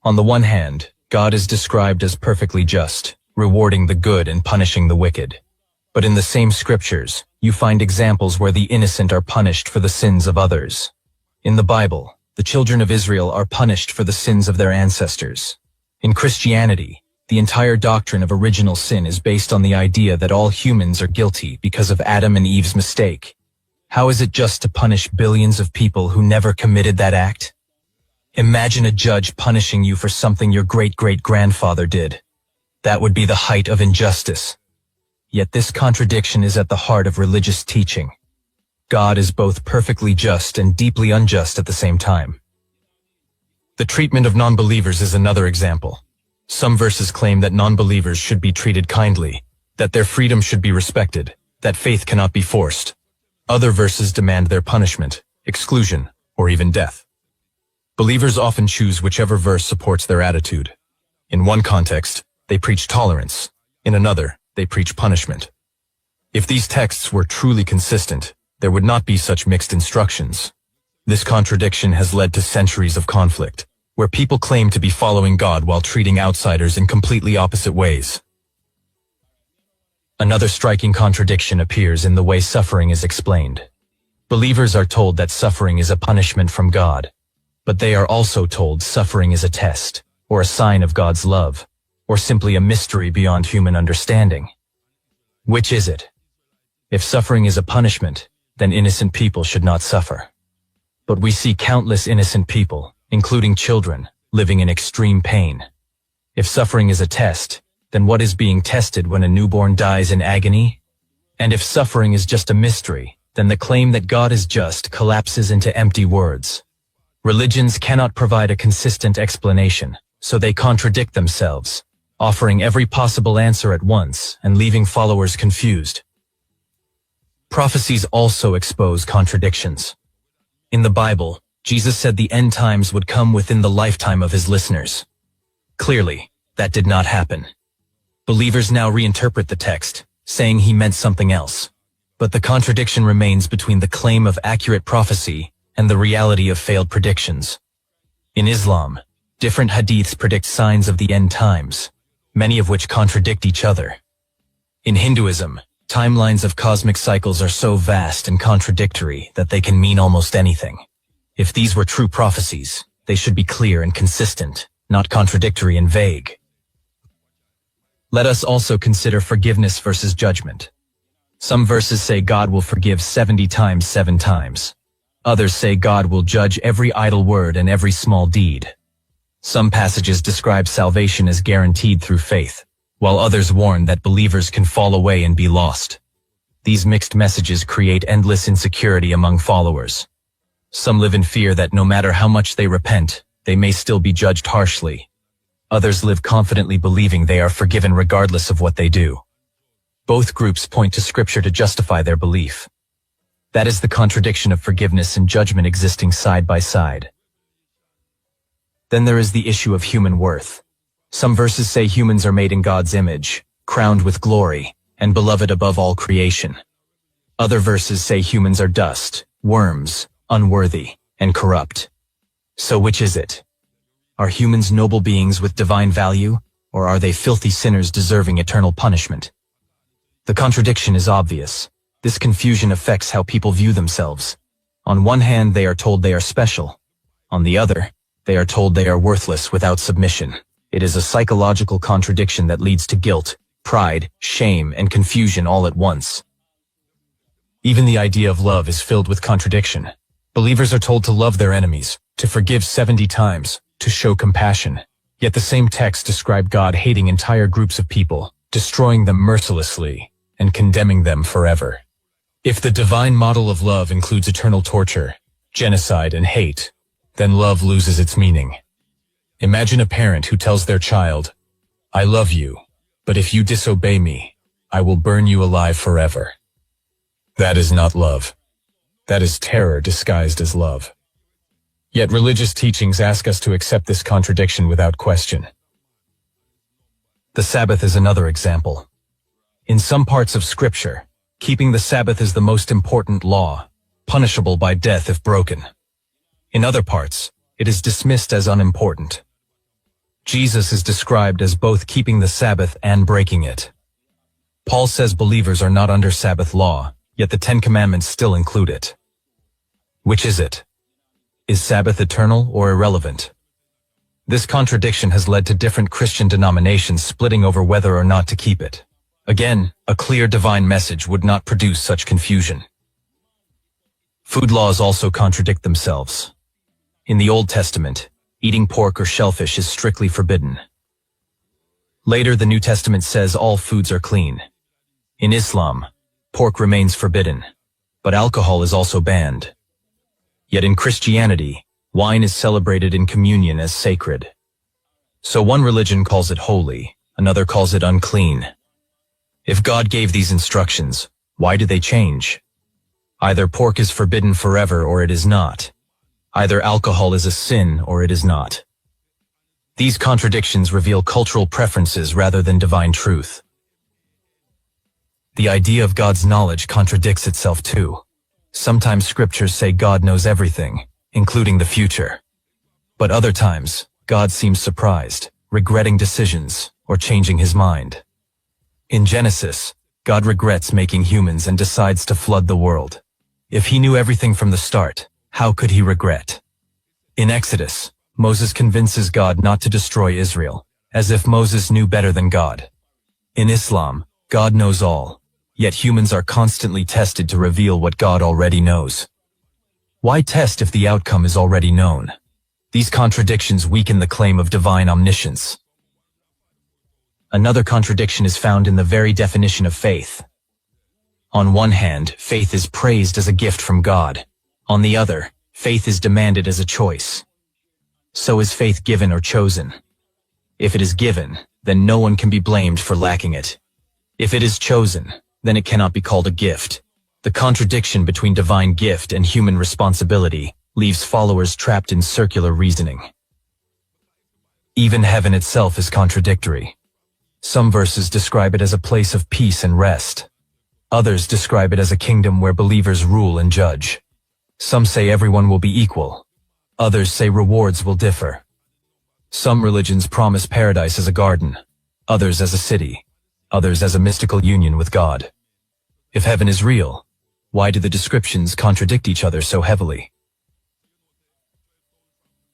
On the one hand, God is described as perfectly just, rewarding the good and punishing the wicked. But in the same scriptures, you find examples where the innocent are punished for the sins of others. In the Bible, the children of Israel are punished for the sins of their ancestors. In Christianity, the entire doctrine of original sin is based on the idea that all humans are guilty because of Adam and Eve's mistake. How is it just to punish billions of people who never committed that act? Imagine a judge punishing you for something your great-great-grandfather did. That would be the height of injustice. Yet this contradiction is at the heart of religious teaching. God is both perfectly just and deeply unjust at the same time. The treatment of non-believers is another example. Some verses claim that non-believers should be treated kindly, that their freedom should be respected, that faith cannot be forced. Other verses demand their punishment, exclusion, or even death. Believers often choose whichever verse supports their attitude. In one context, they preach tolerance. In another, they preach punishment. If these texts were truly consistent, there would not be such mixed instructions. This contradiction has led to centuries of conflict, where people claim to be following God while treating outsiders in completely opposite ways. Another striking contradiction appears in the way suffering is explained. Believers are told that suffering is a punishment from God, but they are also told suffering is a test, or a sign of God's love, or simply a mystery beyond human understanding. Which is it? If suffering is a punishment, then innocent people should not suffer. But we see countless innocent people, including children, living in extreme pain. If suffering is a test, then what is being tested when a newborn dies in agony? And if suffering is just a mystery, then the claim that God is just collapses into empty words. Religions cannot provide a consistent explanation, so they contradict themselves, offering every possible answer at once and leaving followers confused. Prophecies also expose contradictions. In the Bible, Jesus said the end times would come within the lifetime of his listeners. Clearly, that did not happen. Believers now reinterpret the text, saying he meant something else. But the contradiction remains between the claim of accurate prophecy and the reality of failed predictions. In Islam, different hadiths predict signs of the end times, many of which contradict each other. In Hinduism, timelines of cosmic cycles are so vast and contradictory that they can mean almost anything. If these were true prophecies, they should be clear and consistent, not contradictory and vague. Let us also consider forgiveness versus judgment. Some verses say God will forgive 70 times 7 times. Others say God will judge every idle word and every small deed. Some passages describe salvation as guaranteed through faith, while others warn that believers can fall away and be lost. These mixed messages create endless insecurity among followers. Some live in fear that no matter how much they repent, they may still be judged harshly. Others live confidently believing they are forgiven regardless of what they do. Both groups point to Scripture to justify their belief. That is the contradiction of forgiveness and judgment existing side by side. Then there is the issue of human worth. Some verses say humans are made in God's image, crowned with glory, and beloved above all creation. Other verses say humans are dust, worms, unworthy, and corrupt. So which is it? Are humans noble beings with divine value, or are they filthy sinners deserving eternal punishment? The contradiction is obvious. This confusion affects how people view themselves. On one hand, they are told they are special. On the other, they are told they are worthless without submission. It is a psychological contradiction that leads to guilt, pride, shame, and confusion all at once. Even the idea of love is filled with contradiction. Believers are told to love their enemies, to forgive 70 times, to show compassion. Yet the same text describes God hating entire groups of people, destroying them mercilessly, and condemning them forever. If the divine model of love includes eternal torture, genocide, and hate, then love loses its meaning. Imagine a parent who tells their child, "I love you, but if you disobey me, I will burn you alive forever." That is not love. That is terror disguised as love. Yet religious teachings ask us to accept this contradiction without question. The Sabbath is another example. In some parts of Scripture, keeping the Sabbath is the most important law, punishable by death if broken. In other parts, it is dismissed as unimportant. Jesus is described as both keeping the Sabbath and breaking it. Paul says believers are not under Sabbath law, yet the 10 Commandments still include it. Which is it? Is Sabbath eternal or irrelevant? This contradiction has led to different Christian denominations splitting over whether or not to keep it. Again, a clear divine message would not produce such confusion. Food laws also contradict themselves. In the Old Testament, eating pork or shellfish is strictly forbidden. Later, the New Testament says all foods are clean. In Islam, pork remains forbidden, but alcohol is also banned. Yet in Christianity, wine is celebrated in communion as sacred. So one religion calls it holy, another calls it unclean. If God gave these instructions, why do they change? Either pork is forbidden forever or it is not. Either alcohol is a sin or it is not. These contradictions reveal cultural preferences rather than divine truth. The idea of God's knowledge contradicts itself too. Sometimes scriptures say God knows everything, including the future. But other times, God seems surprised, regretting decisions, or changing his mind. In Genesis, God regrets making humans and decides to flood the world. If he knew everything from the start, how could he regret? In Exodus, Moses convinces God not to destroy Israel, as if Moses knew better than God. In Islam, God knows all, yet humans are constantly tested to reveal what God already knows. Why test if the outcome is already known? These contradictions weaken the claim of divine omniscience. Another contradiction is found in the very definition of faith. On one hand, faith is praised as a gift from God. On the other, faith is demanded as a choice. So is faith given or chosen? If it is given, then no one can be blamed for lacking it. If it is chosen, then it cannot be called a gift. The contradiction between divine gift and human responsibility leaves followers trapped in circular reasoning. Even heaven itself is contradictory. Some verses describe it as a place of peace and rest. Others describe it as a kingdom where believers rule and judge. Some say everyone will be equal. Others say rewards will differ. Some religions promise paradise as a garden, others as a city, others as a mystical union with God. If heaven is real, why do the descriptions contradict each other so heavily?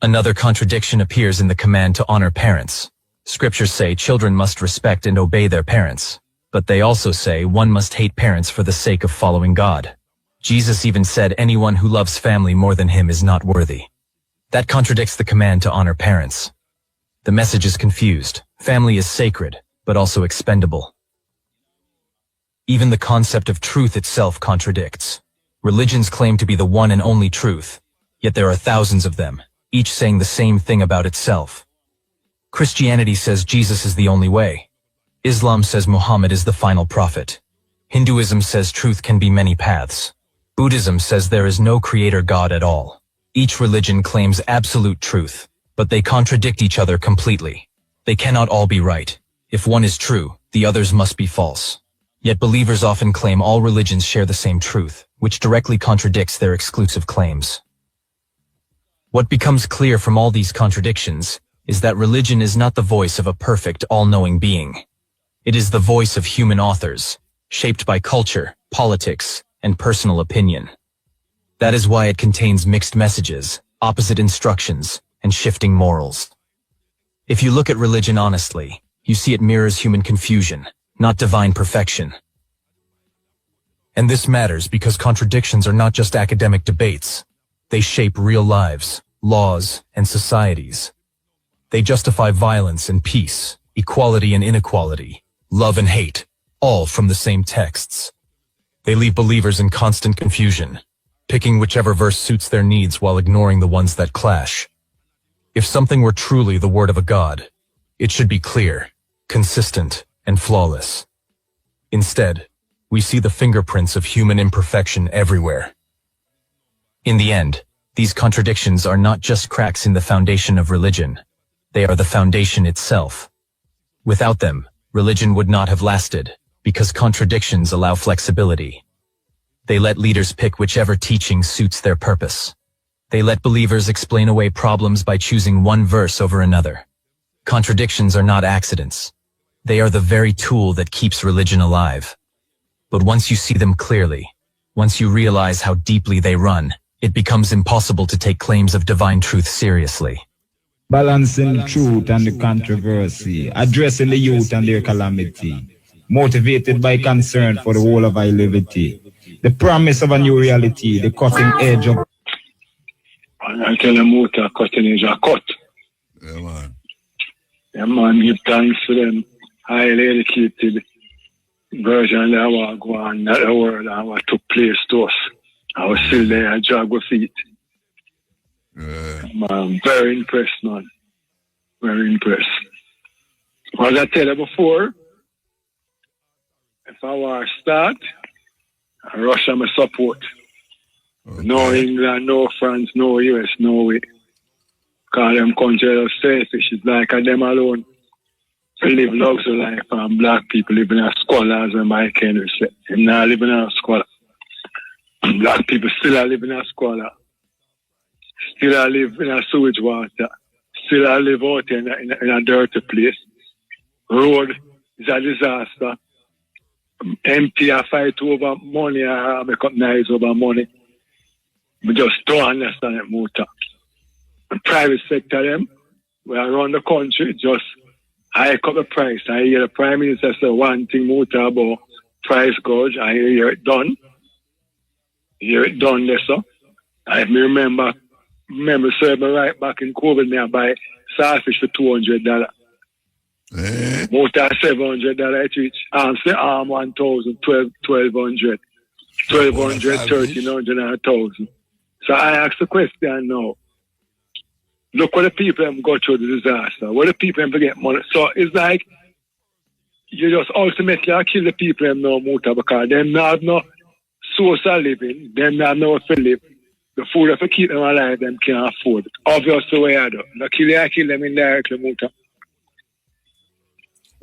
Another contradiction appears in the command to honor parents. Scriptures say children must respect and obey their parents, but they also say one must hate parents for the sake of following God. Jesus even said anyone who loves family more than him is not worthy. That contradicts the command to honor parents. The message is confused. Family is sacred, but also expendable. Even the concept of truth itself contradicts. Religions claim to be the one and only truth, yet there are thousands of them, each saying the same thing about itself. Christianity says Jesus is the only way. Islam says Muhammad is the final prophet. Hinduism says truth can be many paths. Buddhism says there is no creator God at all. Each religion claims absolute truth, but they contradict each other completely. They cannot all be right. If one is true, the others must be false. Yet believers often claim all religions share the same truth, which directly contradicts their exclusive claims. What becomes clear from all these contradictions is that religion is not the voice of a perfect, all-knowing being. It is the voice of human authors, shaped by culture, politics, and personal opinion. That is why it contains mixed messages, opposite instructions, and shifting morals. If you look at religion honestly, you see it mirrors human confusion, not divine perfection. And this matters because contradictions are not just academic debates. They shape real lives, laws, and societies. They justify violence and peace, equality and inequality, love and hate, all from the same texts. They leave believers in constant confusion, picking whichever verse suits their needs while ignoring the ones that clash. If something were truly the word of a God, it should be clear, consistent, and flawless. Instead, we see the fingerprints of human imperfection everywhere. In the end, these contradictions are not just cracks in the foundation of religion. They are the foundation itself. Without them, religion would not have lasted, because contradictions allow flexibility. They let leaders pick whichever teaching suits their purpose. They let believers explain away problems by choosing one verse over another. Contradictions are not accidents. They are the very tool that keeps religion alive. But once you see them clearly, once you realize how deeply they run, it becomes impossible to take claims of divine truth seriously. Balancing truth and the controversy, addressing the youth and their calamity, motivated by concern for the whole of our liberty, the promise of a new reality, the cutting edge of... I tell them muta, cutting edge, a cut. Yeah, man. Yeah, man, give thanks to them highly educated version that I go on, not the world and what took place to us. I was still there, I drag with feet. I'm very impressed, man. Very impressed. As I tell you before, if I were to start, Russia my support. Okay. No England, no France, no US, no way. Because them countries are selfish. It's like them alone. To live luxury life and black people living as scholars and Mike Henry said. They're not living as scholar. Black people still are living as scholar. Still I live in a sewage water. Still I live out in a dirty place. Road is a disaster. MP I fight over money, I make up nice over money. We just don't understand it, muta. The private sector, them, we are around the country, just hike up the price. I hear the Prime Minister say one thing, muta, about price gouge. I hear it done. Hear it done there, so. I remember serving right back in COVID, me I buy saltfish for $200. Muta $700 each. I'm say 1,000, 1,200, 1,200, 1,300, and 1,000. So I ask the question now. Look what the people have got through the disaster. What the people have get money. So it's like you just ultimately kill the people have no muta because they not have no source of living. They not have no to live. The food if you keep them alive, them can't afford it. Obviously, way I do. No kill them indirectly, muta.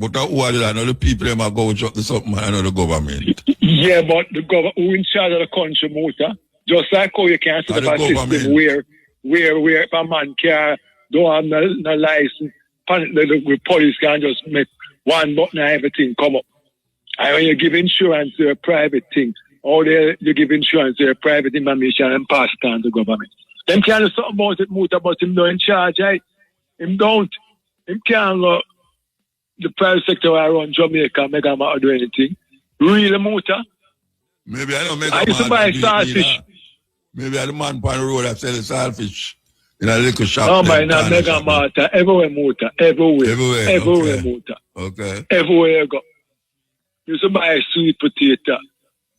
But who are they? I know the people them are going to shut this up, man. I know the government. Yeah, but the government who in charge of the country, Muta, just like how you can set up a system where if a man don't have no license, the police can just make one button and everything come up. And when you give insurance to a private thing, or you give insurance to a private information and pass it on to government. Them can't do something about it, Muta, but him not in charge, right? Him don't. Him can't go the private sector around Jamaica make a matter do anything. Really, Muta? Maybe I don't make I used to buy starfish. Maybe I the man on the road that sell the starfish in a little shop. No, man, not mega matter. Everywhere, Muta. Everywhere, okay. Muta. Okay. Everywhere you go. You used to buy a sweet potato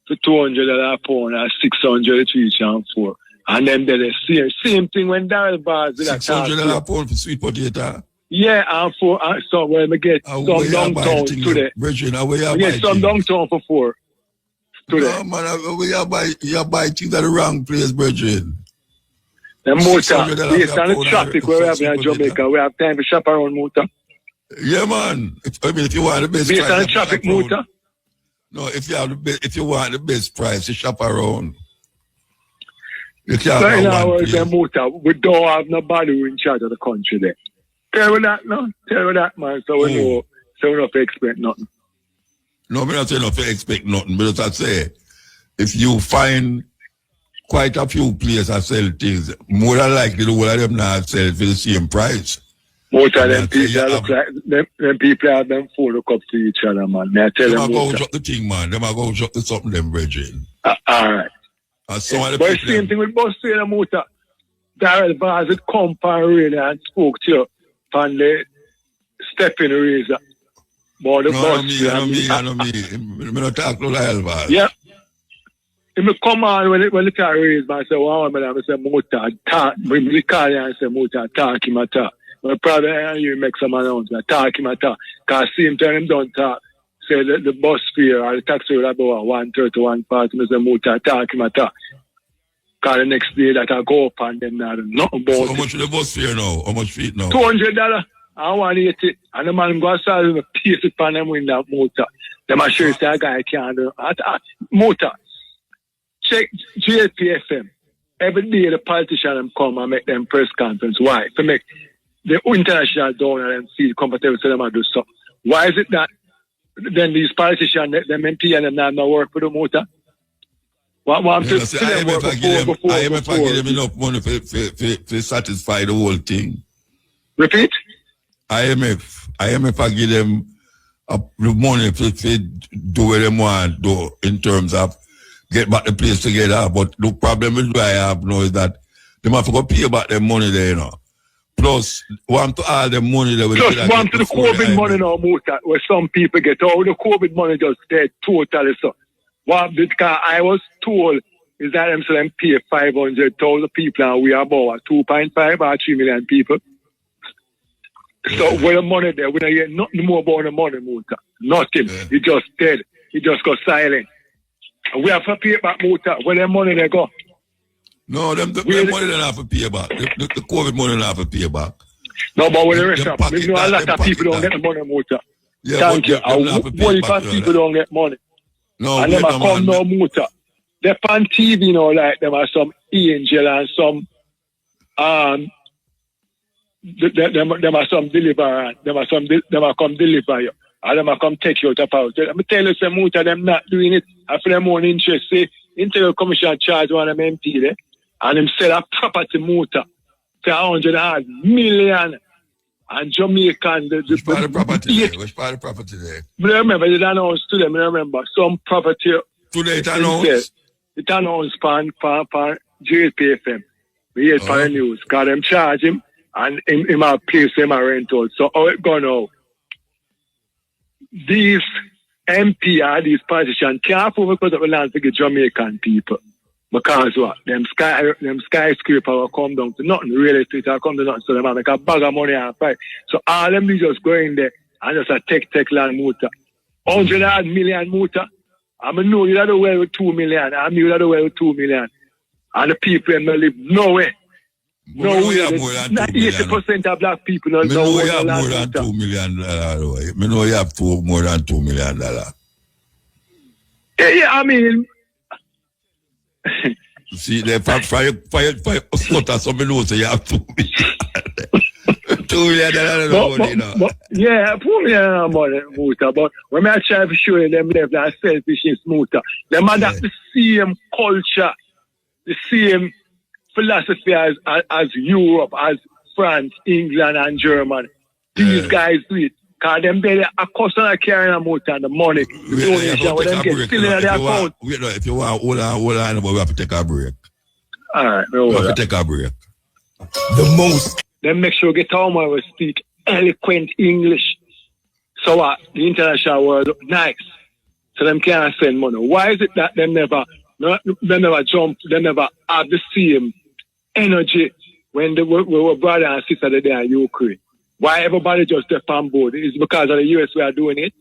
for $200 a pound and $600 each and 4. And then the same thing when Daryl bars with $600 a pound for sweet potato. Yeah, and so when we get some downtown today. Virgin, we get some downtown for 4 today. No, man, you buy things at the wrong place, Virgin. And Muta, based on the traffic where we have in Jamaica, we have time to shop around, Muta. Yeah, man. If you want the best based price, on the traffic, Muta. No, if you want the best price, you shop around. You so in other words, Muta, we don't have nobody who in charge of the country there. Tell me that, no? Tell me that, man. So we know, so we don't expect nothing. No, I'm not saying not to expect nothing, but as I say, if you find quite a few places that sell things, more than likely the whole of them not sell for the same price. Most of them people look like them people have them four look up to each other, man. I tell them go shut the thing, man. Them are go shut the something them, Virgin. All right. But the same thing with Bus Trader Muta. Daryl Bars had come and really and spoke to you on the stepping razor. But the bus. I know me. I'm not talking to Daryl Bars. Yeah. If I come on when the car raised, I say, wow, man, I say, Muta, talk. When we call you and say, Muta, talk him a talk. But probably you make some announcement, talk him a talk. Because same time him don't talk. Say the bus fare or the taxi will about 130, 140. I say, Muta, talk him a talk. Because the next day that I go up and then nothing about so how much is the bus fare now? How much feet now? $200. I want to eat it. And the man go outside and piece it on them with that motor. Them are sure say a guy can't do motor. Check GLPFM. Every day the politicians come and make them press conference. Why? To make the international donor and feel comfortable to them and do stuff. Why is it that then these politicians, them MP and them not work for the motor? What to them work before? IMF give them enough money to satisfy the whole thing. Repeat? IMF give them the money to do what they want do in terms of get back the place together. But the problem is I have now is that they have to go pay back their money there, you know. Plus, want to all the money that we plus want to the COVID money now, Muta, where some people get all the COVID money just dead totally. So, what because I was told is that them pay 500,000 people and we are about 2.5 or 3 million people. So, with the money there, we don't get nothing more about the money, Muta. Nothing. Yeah. It just dead. It just got silent. We have to pay back, Muta. Where the money they go? No, the money they have to pay back. The COVID money they have to pay back. No, but with the rest of them, you know, a lot of people don't get the money, Muta. Yeah, thank you. What if people don't get money? No, and them come no Muta. They're on TV, you know, like them are some angel and some them are some deliverer. Them are come deliver you. And them are come take you out of house. Let me tell you some Muta, them not doing it. And for them own interest, say, Interior Commission charge one of them MP there. And them sell a property Muta for 100 million. And Jamaican, which part of property there? Which part of property there? I remember, it announced to them, I remember, some property. Today it announced? It announced for JPFM. We heard for the news. Because them charge him and him a place him a rental. So how it go now? These MP or these politicians can't afford because of the land to get Jamaican people. Because what? Them skyscraper will come down to nothing. Real estate will come to nothing. So they make a bag of money and fight. So all them just go in there and just a take land Muta. 100 million Muta. I know you're the way with 2 million. I know you're the way with 2 million. And the people them live nowhere. No, we have more than 2 million. 80% of black people don't Me know know you have land more than Muta. $2 million. Me know you have more than $2 million. Yeah, I mean, See, they for scutter, so me know say you have $2 million. $2 million money, you know. Yeah, $2 million money, Muta. But when I try to show you them left that selfish in Muta, them adapt the same culture, the same philosophy as Europe, as France, England, and Germany. These guys do it. Because them they are constantly carrying a motor and the money. If you want, hold on, but we have to take a break. All right, we have to take a break. The most. Then make sure get home and we speak eloquent English. So the international world look nice. So them can't send money. Why is it that they never jump, they never have the same energy when we were brother and sister there in Ukraine? Why everybody just step on board? It's because of the US we are doing it.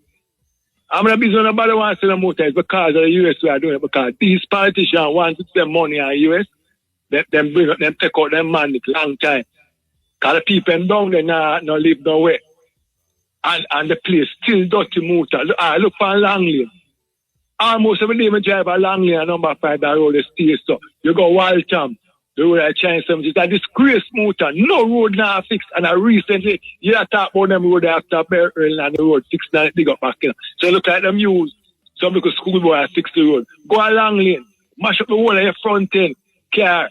I'm not busy nobody wants to sell a motor. It's because of the US we are doing it. Because these politicians want to spend money on US. Them bring up, them take out them money long time. Because the people down there no live nowhere. And the place still dirty motor. Look for Langley. Almost every day I drive a Langley and number 5 that road is still so. You go Waltham. The road I change some. It's a disgrace motor. No road now fixed. And I recently, you talk about them road after Berlin and the road fixed and dig up back in. So look like them used. Some because schoolboy fix the road. Go along lane. Mash up the whole of your front end. Car.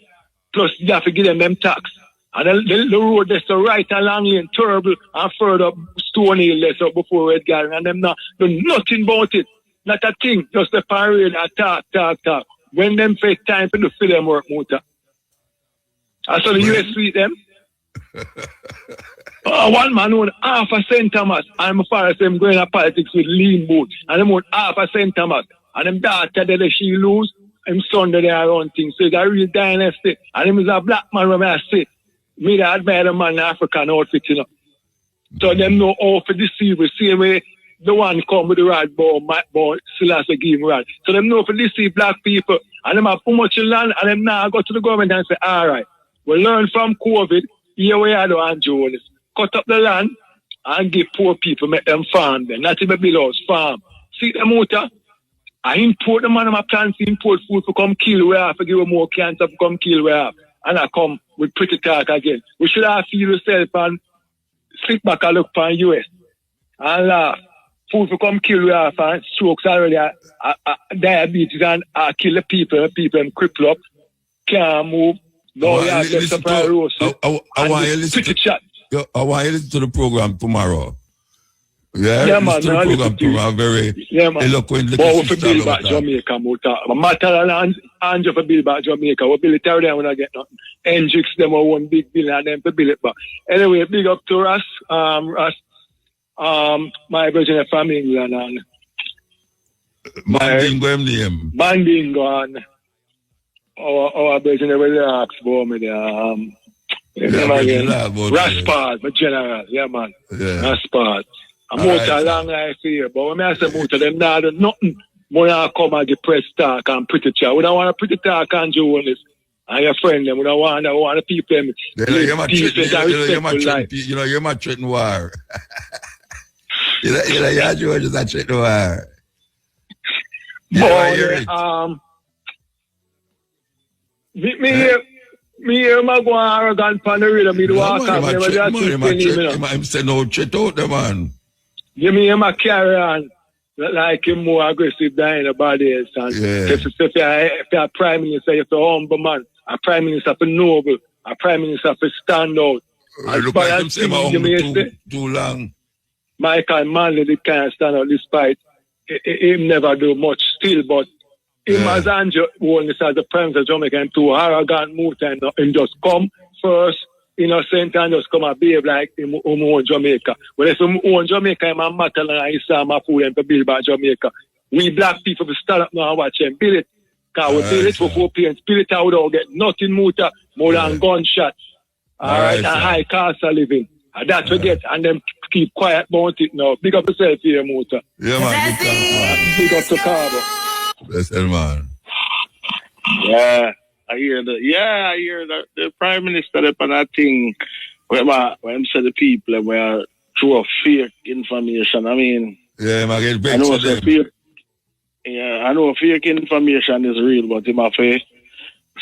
Plus you have to give them tax. And the road that's the right along lane. Terrible. And further up Stone Hill. That's up before Red Garden. And them not do nothing about it. Not a thing. Just the parade and talk. When them face time to do them work motor. I saw the US treat them. One man owned half a St. Thomas. And my father said, I'm going to politics with lean boat. And them owned half a St. Thomas. And them daughter that she lose. Him son that they are on things. So it's a real dynasty. And him is a black man when I say, me that admire the man in African outfit, you know. So them know how to deceive. The same way the one come with the rod ball, still has to give him rod. So them know to deceive black people. And them have too much land. And them now go to the government and say, all right. We learn from COVID, here we are doing Jones. Cut up the land and give poor people, make them farm them. Not even below farm. See the motor? I import the man of my plants, import food to come kill we have, to give them more cancer to come kill we have. And I come with pretty talk again. We should have feel yourself and sit back and look for US. And laugh. Food to come kill we have and strokes already, diabetes and kill the people and cripple up, can't move. No, yeah, let's supply roast. I want you to listen to the program tomorrow. Yeah, man. Listen to the program tomorrow. Very eloquently. But we for build back Jamaica, Muta. Matter and Andrew for build back Jamaica. We build it out there when I get nothing. Hendrix, them are one big bill and them to build it back. Anyway, big up to us. My Virginia from England and Mandingo and our Virginia will ask for me there. Raspard, my general, yeah man. Yeah. Raspard. I'm out a long life here, but when I say out of them now do nothing. When I come and get press talk and pretty chat. We don't want a pretty talk and journalists and your friend them. We don't want the people them. You're my threatening war. You're George is a threatening war. Me hear my go arrogant pan the rhythm, me do walk up, me just I'm saying no chat out the man. You mean him a carry on like him more aggressive than anybody else. And if you're a prime minister, you're a humble man. A prime minister for noble. A prime minister for stand out. Look like him say my humble too long. Michael Manley did kind of stand out despite him never do much still, but him as Andrew Holness as the Prime Minister of Jamaica and too arrogant Muta and just come first, innocent and just come and behave like him own Jamaica. When if him own Jamaica, him a matter and he saw my food and to build back Jamaica. We black people will stand up now and watch him build it. Because we build it for 4 parents, build it out without get nothing Muta more than gunshots. Alright, and high cost of living. And that's what we get, and them keep quiet about it now. Big up yourself here, Muta. Yeah, man. Big up to Carbo. Bless him, man. Yeah. I hear the Prime Minister upon that thing where him say the people were through fake information. I mean, yeah, I get I back know to them. I know fake information is real, but him have to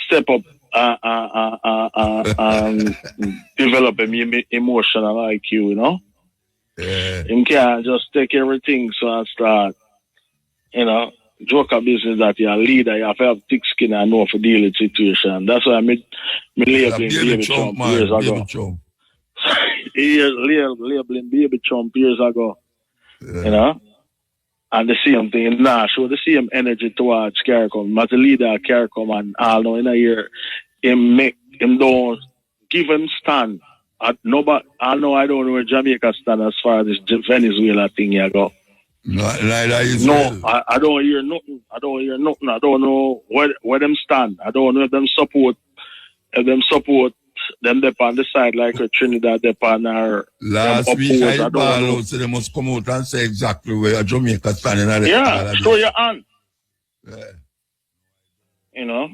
step up and develop him emotional IQ, you know? Yeah. Him can't just take everything so and start, you know, joke a business that you're a leader, you have to have thick skin and know for deal with situation. That's why me labeling Baby Trump years ago. Baby Trump. Labeling Baby Trump years ago, Yeah. you know? And the same thing now, show the same energy towards CARICOM. As a leader of CARICOM and all know in a year, him don't give him stand. I don't know where Jamaica stand as far as this Venezuela thing here go. No, neither Israel. No, I don't hear nothing. I don't know where them stand. I don't know if them support them dep on the side like a Trinidad dep on our Last week I ball out, so they must come out and say exactly where Jamaica standing at. Yeah, show your hand. Yeah. You know,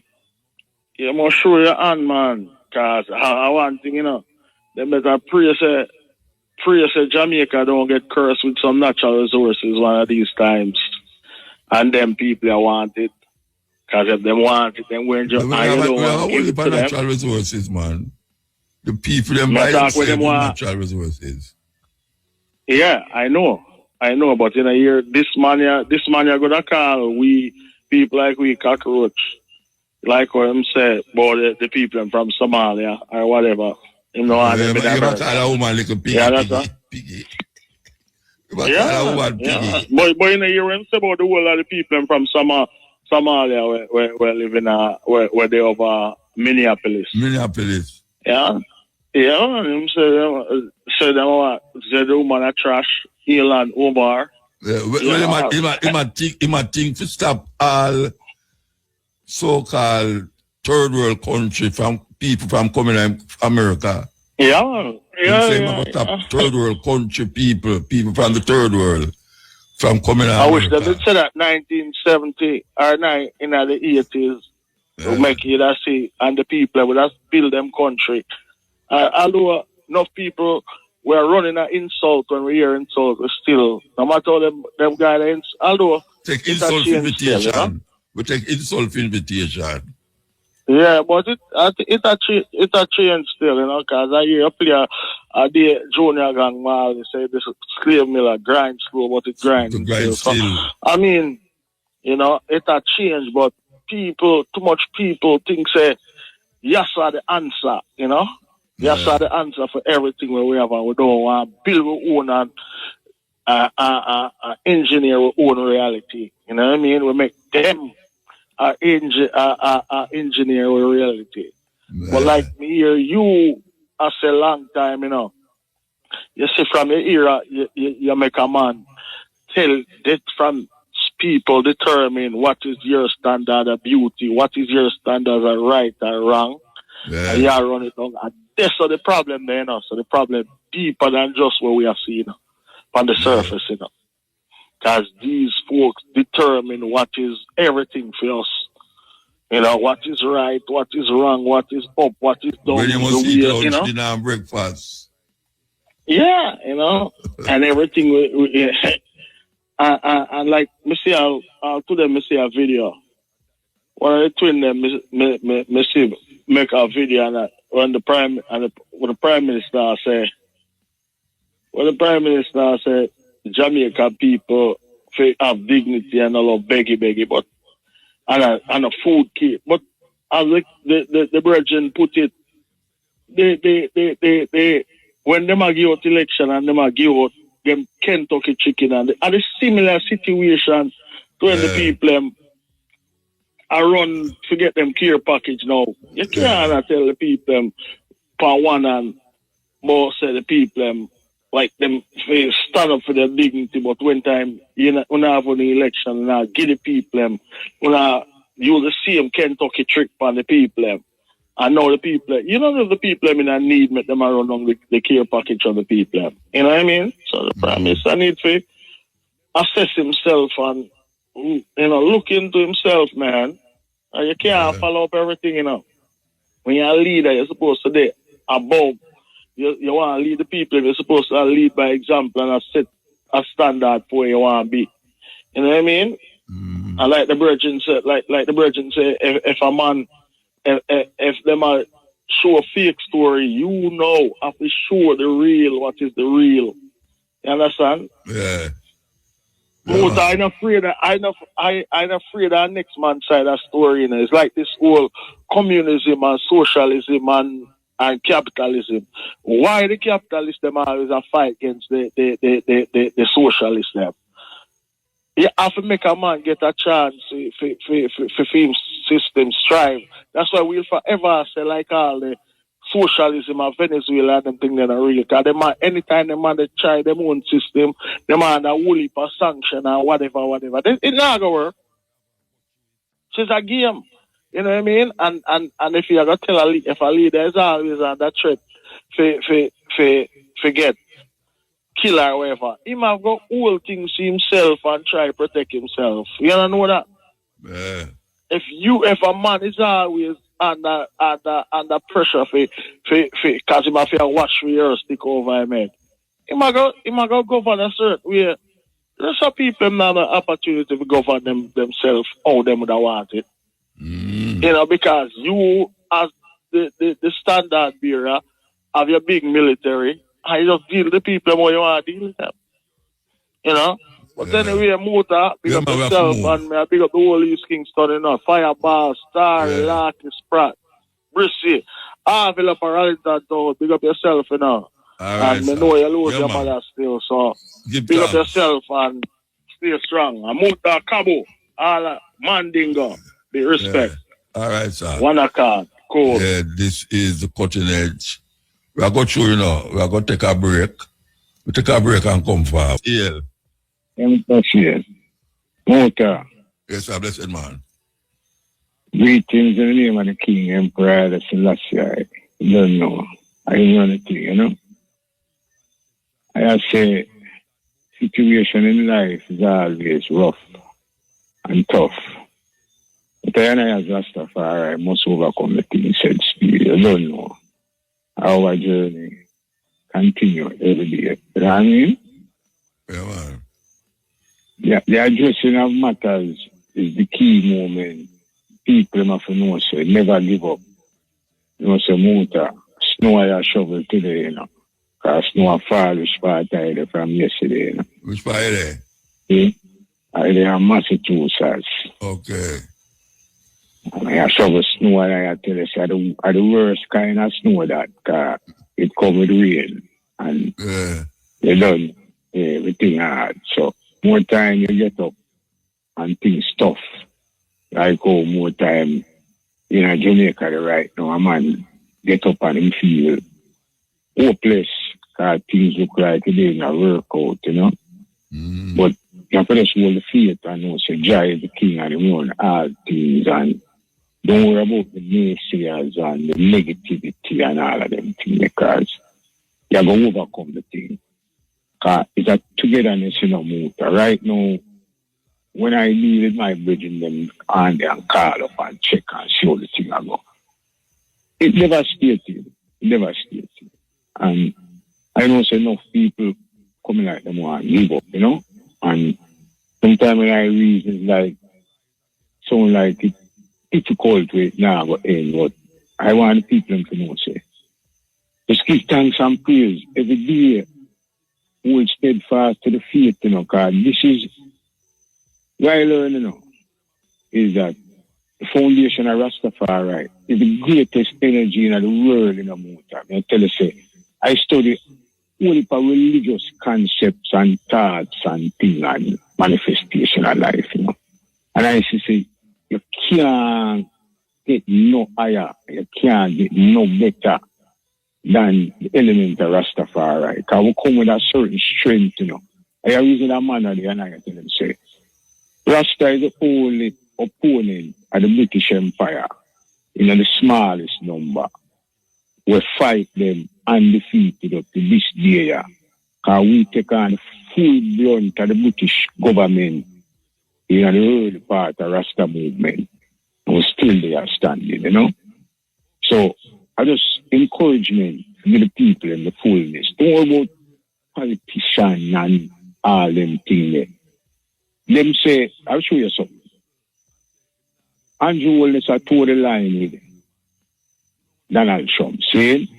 you must show your hand, man. Cause I want thing, you know, they better pray say Jamaica don't get cursed with some natural resources one of these times, and them people I want it. Cause if they want it, then we're just natural resources, man. The people them buy natural resources. Yeah, I know, but in a year, this man you're gonna call we people like we cockroach, like what I'm saying about the people from Somalia or whatever. You know, you call a woman like a piggy. Yeah, that's piggy. But in a year, when say about the whole of the people from Somalia where living where they over Minneapolis. Yeah. Yeah, and say the woman a trash, Elon Omar. He might think to stop all so-called third world country from people from coming to America. Yeah. Stop third world country people from the third world from coming to America. I wish they did say that 1970 or in the 80s to make it a see, and the people would have build them country. Although enough people were running an insult when we hear insult, but still, no matter them guys, although take insult invitation. Still, you know? We take insult invitation. Yeah, but it a change still, you know, because I hear a player a day junior gang mal say this slave miller grind slow, but it grinds still. So, I mean, you know, it a change, but too much people think say yes are the answer, you know. Yes are the answer for everything we have, and we don't want to build our own and engineer our own reality. You know what I mean? We make them engineer our reality. But like me here, you as a long time, you know. You see from your era, you make a man tell that from people determine what is your standard of beauty, what is your standard of right or wrong. And you run it down. And that's the problem there, you know. So the problem deeper than just what we have seen on the surface, you know. Because these folks determine what is everything for us. You know, what is right, what is wrong, what is up, what is down. When you must eat lunch, dinner, and breakfast. Yeah, you know, and everything. And like, me see, me see a video. One of the twin them, me see make a video and when the prime minister say Jamaica people have dignity and a lot of beggy, but and a food kit. But as the brethren put it, they when them a give out election and them a give out them Kentucky chicken and a similar situation to when the people I run to get them care package now. You can't tell the people for one and more say the people like them stand up for their dignity, but when time you have an election and give the people when I use the same Kentucky trick on the people and now the people you know if the people in a need make them run on the care package of the people. You know what I mean? So the Prime Minister needs to assess himself and look into himself, man. And you can't follow up everything, you know. When you're a leader, you're supposed to be above. You want to lead the people. You're supposed to lead by example and set a standard for where you want to be. You know what I mean? And like the Virgin said, if a man, if them are show a fake story, you know, have to show the real, what is the real. You understand? Yeah. Muta, I'm afraid that next man's side of story, you know. It's like this whole communism and socialism and capitalism. Why the capitalists them always a fight against the socialists them? You have to make a man get a chance for film system strive. That's why we'll forever say like all the socialism of Venezuela and them thing that are real. Because them anytime them man they try them own system, them man a whole heap of sanction or whatever. It not gonna work. It's a game. You know what I mean? And if you are gonna tell if a leader is always on that trip forget kill or whatever, he might go all things to himself and try to protect himself. You don't know that? Yeah. If a man is always under pressure because he might feel watch for your stick over him head, he might go govern a certain way. There's some people have an opportunity to govern themselves how them would want it. You know, because you as the standard bearer have your big military, and you just deal with the people how you want to deal with them. You know? But anyway, Muta, big up yourself, and I big up the whole East Kingston, you know, Fireball, Star, Larky, Spratt, Brissy, Avila, Paralita, big up yourself, you know. And I know you lose your mother still, so big up yourself and stay strong. And Muta, Cabo, all Mandingo, be respect. All right, sir. One accord, cool. Yeah, this is the cutting edge. We are going to, you know, we are going to take a break. We take a break and come for yeah. Muta. Yes, sir, blessed man. Greetings in the name of the King Emperor, the Selassie. You don't know. I don't know anything, you know. I say, situation in life is always rough and tough. But I as Rastafari must overcome the things said speed. You don't know. Our journey continue every day. You know what I mean? Yeah, man. Yeah, the addressing of matters is the key moment. People have to know, so never give up. You know, so Muta, snow I shovel today, you know. Because snow fall, which part I there from yesterday, you know. Which part there? Yeah. I there in Massachusetts. Okay. I shovel snow and I tell you, so the worst kind of snow that, because it covered rain. And you done everything hard. So more time you get up and things tough. Like how more time in Jamaica right now, a man get up and him feel hopeless because things look like it didn't work out, you know. But you have to just hold the faith and know, say, Jah is the king and he run all things, and don't worry about the naysayers and the negativity and all of them things, because you're going to overcome the thing. Because it's a togetherness, you know, Muta. Right now, when I needed my bridging them on there and call up and check and see how the thing I go, it devastated. And I know so enough people coming like them want to give up, you know. And sometimes when I reason like someone like it's difficult with now but end, but I want people to know, say, just give thanks and praise every day. Hold steadfast to the faith, you know, because this is what I learn, you know, is that the foundation of Rastafari is the greatest energy in the world in the Muta. I tell you, say, I study all the religious concepts and thoughts and things and manifestation of life, you know. And I say, you can't get no higher, you can't get no better than the element of Rastafari. Because we come with a certain strength, you know. I reason that man there and I tell them, say, Rasta is the only opponent of the British Empire in the smallest number. We fight them undefeated up to this day. Because we take on the full blunt of the British government in the early part of Rasta movement. And we still they are standing, you know. So I just encouragement to the people in the fullness. Don't worry about politicians and all them things. Them say, I'll show you something. Andrew Holness a toe the line with Donald Trump. See?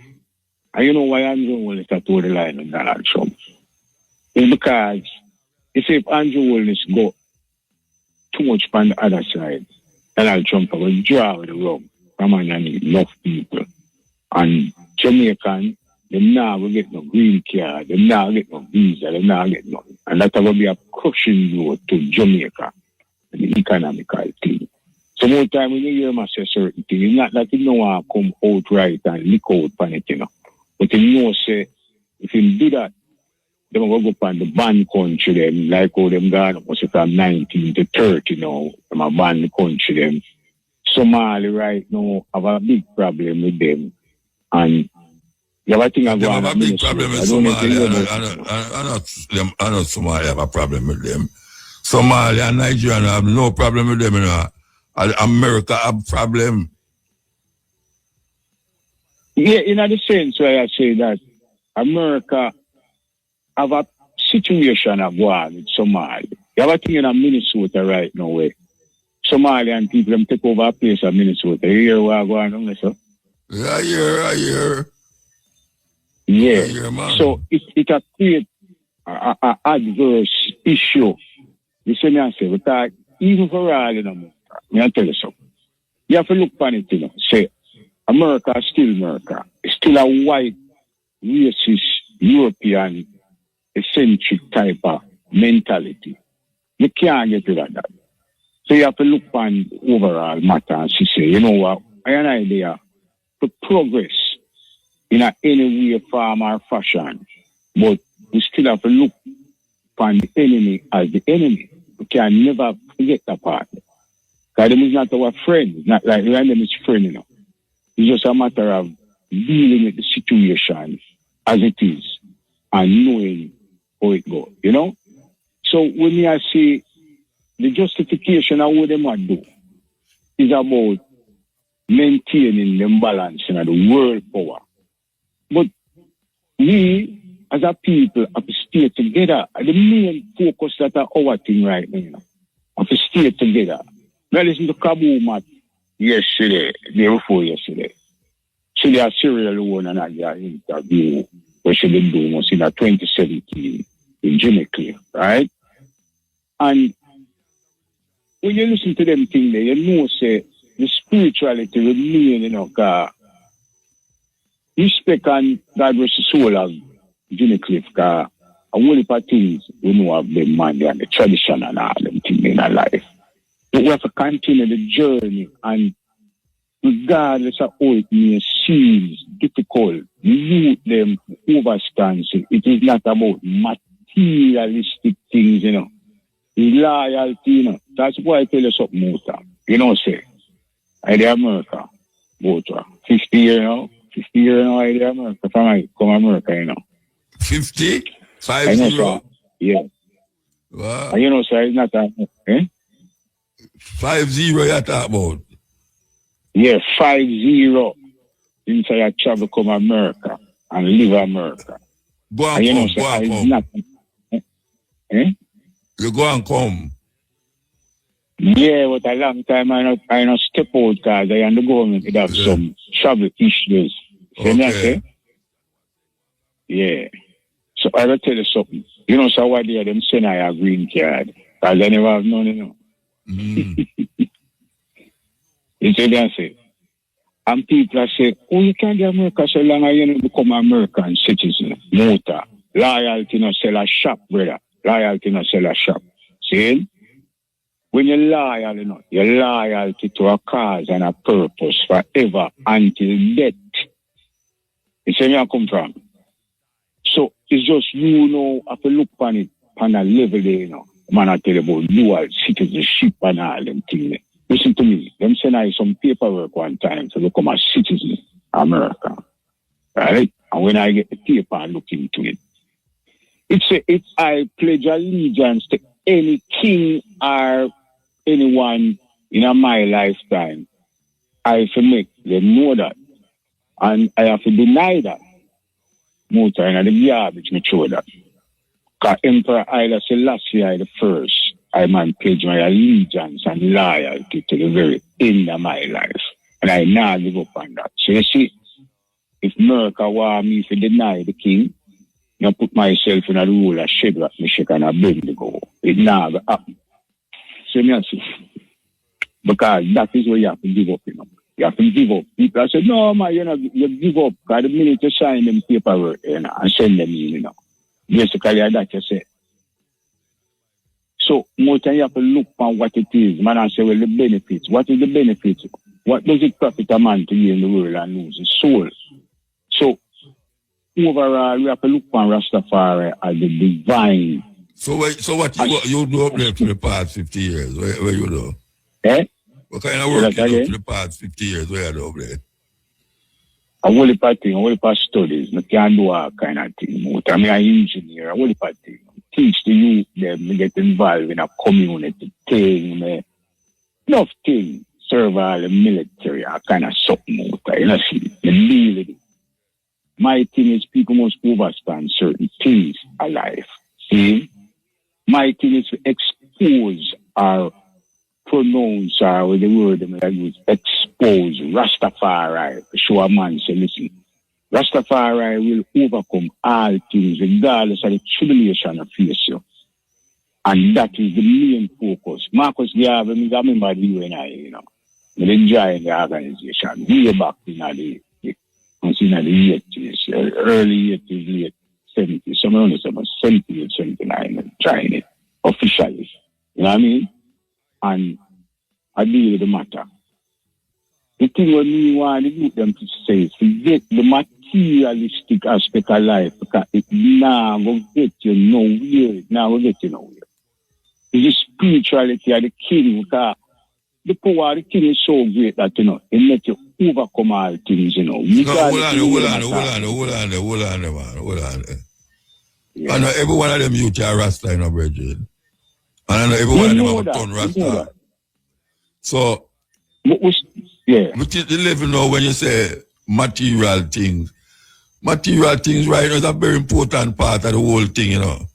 And you know why Andrew Holness a toe the line with Donald Trump? It's because if Andrew Holness go too much on the other side, Donald Trump will draw the rug from underneath enough people. And Jamaican, they now will get no green card, they now get no visa, they now get nothing. And that will be a crushing blow to Jamaica, the economical thing. So more time when you hear him say certain things, it's not that you know I come out right and lick out on it, you know. But you know, say, if you do that, they will go up on the ban country them, like how them gone up from 19 to 30 now, them a ban the country them. Somali right now have a big problem with them. And you have a thing They have a big problem with Somalia. I know Somalia have a problem with them. Somalia and Nigeria have no problem with them, you know. America have a problem. Yeah, in the sense where I say that America have a situation of war with Somalia. You have a thing in Minnesota right now where Somalian people them take over a place in Minnesota. You hear what going on, sir? Yeah, I hear. Yeah. So it a create a adverse issue. You see me I say, because even for all, you know, I tell you something. You have to look upon it, you know, say, America is still America. It's still a white, racist, European, eccentric type of mentality. You can't get rid of that. So you have to look upon overall matter and say, you know what, I have an idea to progress in any way, form, or fashion. But we still have to look upon the enemy as the enemy. We can never forget that part. Because them is not our friend. It's not like random is friend, you know. It's just a matter of dealing with the situation as it is and knowing how it goes, you know? So when I say the justification of what they might do is about maintaining the balance in the world power. But we, as a people, have to stay together. The main focus that are our thing right now, you know, have to stay together. Now listen to Kaboom yesterday, day before yesterday. She did a serial one and I got an interview where she been doing was in 2017 in Jamaica, right? And when you listen to them things there, you know, say, the spirituality remain, you know, respect and God rest the soul of Jimmy Cliff, a whole heap of things we know of them, man, and the tradition and all them things in our life. But we have to continue the journey, and regardless of how it may seem difficult, the youth them overstand. So it is not about materialistic things, you know. It's loyalty, you know. That's why I tell you something, Muta. You know, say, I did America, Muta. 50 years now. 50 years now, I did America. From I come America, you know. 50? 50? I know, sir. Yeah. Wow. And you know, sir, it's not that, eh? 50 you talk about? Yeah, 50. Since I travel come America and live America. Go and and you come, know, sir, go and it's come. not, eh? You go and come. Yeah, but a long time I not step out because I and the government would have some travel issues. Okay. Yeah. So I will tell you something. You know, so what they are them saying I have green card. Because I never have none, you know. Mm. You see what I say? And people are saying, oh, you can't get America so long as you don't become American citizen. Muta. Loyalty no sell a shop, brother. Loyalty no sell a shop. See? When you're loyal, you know, you're loyalty to a cause and a purpose forever until death. You see where I come from? So it's just you know, have to look on it on a level there, you know. Man, I tell you about dual citizenship and all them things. Listen to me. Them send I some paperwork one time to become a citizen of America. Right? And when I get the paper, I look into it. It's I pledge allegiance to any king or anyone in my lifetime I have to make them know that. And I have to deny that. Muta in the garbage, me show that. Because Emperor Haile Selassie the first, I man pledge my allegiance and loyalty to the very end of my life. And I now give up on that. So you see, if America want me to deny the king, I put myself in a role of Shadrach, Meshach, and Abednego. It now happen. So me see. Because that is where you have to give up, you know. You have to give up. People say, no, man, you give up. Because the minute you sign them paperwork, you know, and send them in, you know. Basically, that you say. So, more time you have to look on what it is. Man, and say, well, the benefits. What is the benefits? What does it profit a man to gain the world and lose his soul? So, overall, we have to look on Rastafari as the divine. So what you do up there for the past 50 years? Where you do? Eh? What kind of work you do for the past 50 years? Where you do up there? A whole heap of things, a whole heap of studies. I can't do all kind of thing. I'm an engineer, a whole heap of things. Teach the youth them, get involved in a community thing, enough things. Serve all the military, a kind of something. You know, see, the deal with it. My thing is people must understand certain things in life. See? My thing is to expose or pronounce or with the word I use, expose Rastafari to show a man, say, listen, Rastafari will overcome all things regardless of the tribulation of face you. And that is the main focus. Marcus Garvey, I remember the UNI, you know, they joined the organization way back in the 80s, early 80s, late 70s, somewhere around 78, 79, trying it officially. You know what I mean? And I deal with the matter. The thing what me want to get them to say is forget the materialistic aspect of life because it now will get you nowhere. Now will get you nowhere. It's the spirituality of the king because the power of the king is so great that, you know, it makes you overcome all things, you know. Hold on. Yeah. I know every one of them youth are Rasta, you know, brethren. And I know every one of them have a ton Rasta. So, yeah. But you live, you know, when you say material things right now is a very important part of the whole thing, you know.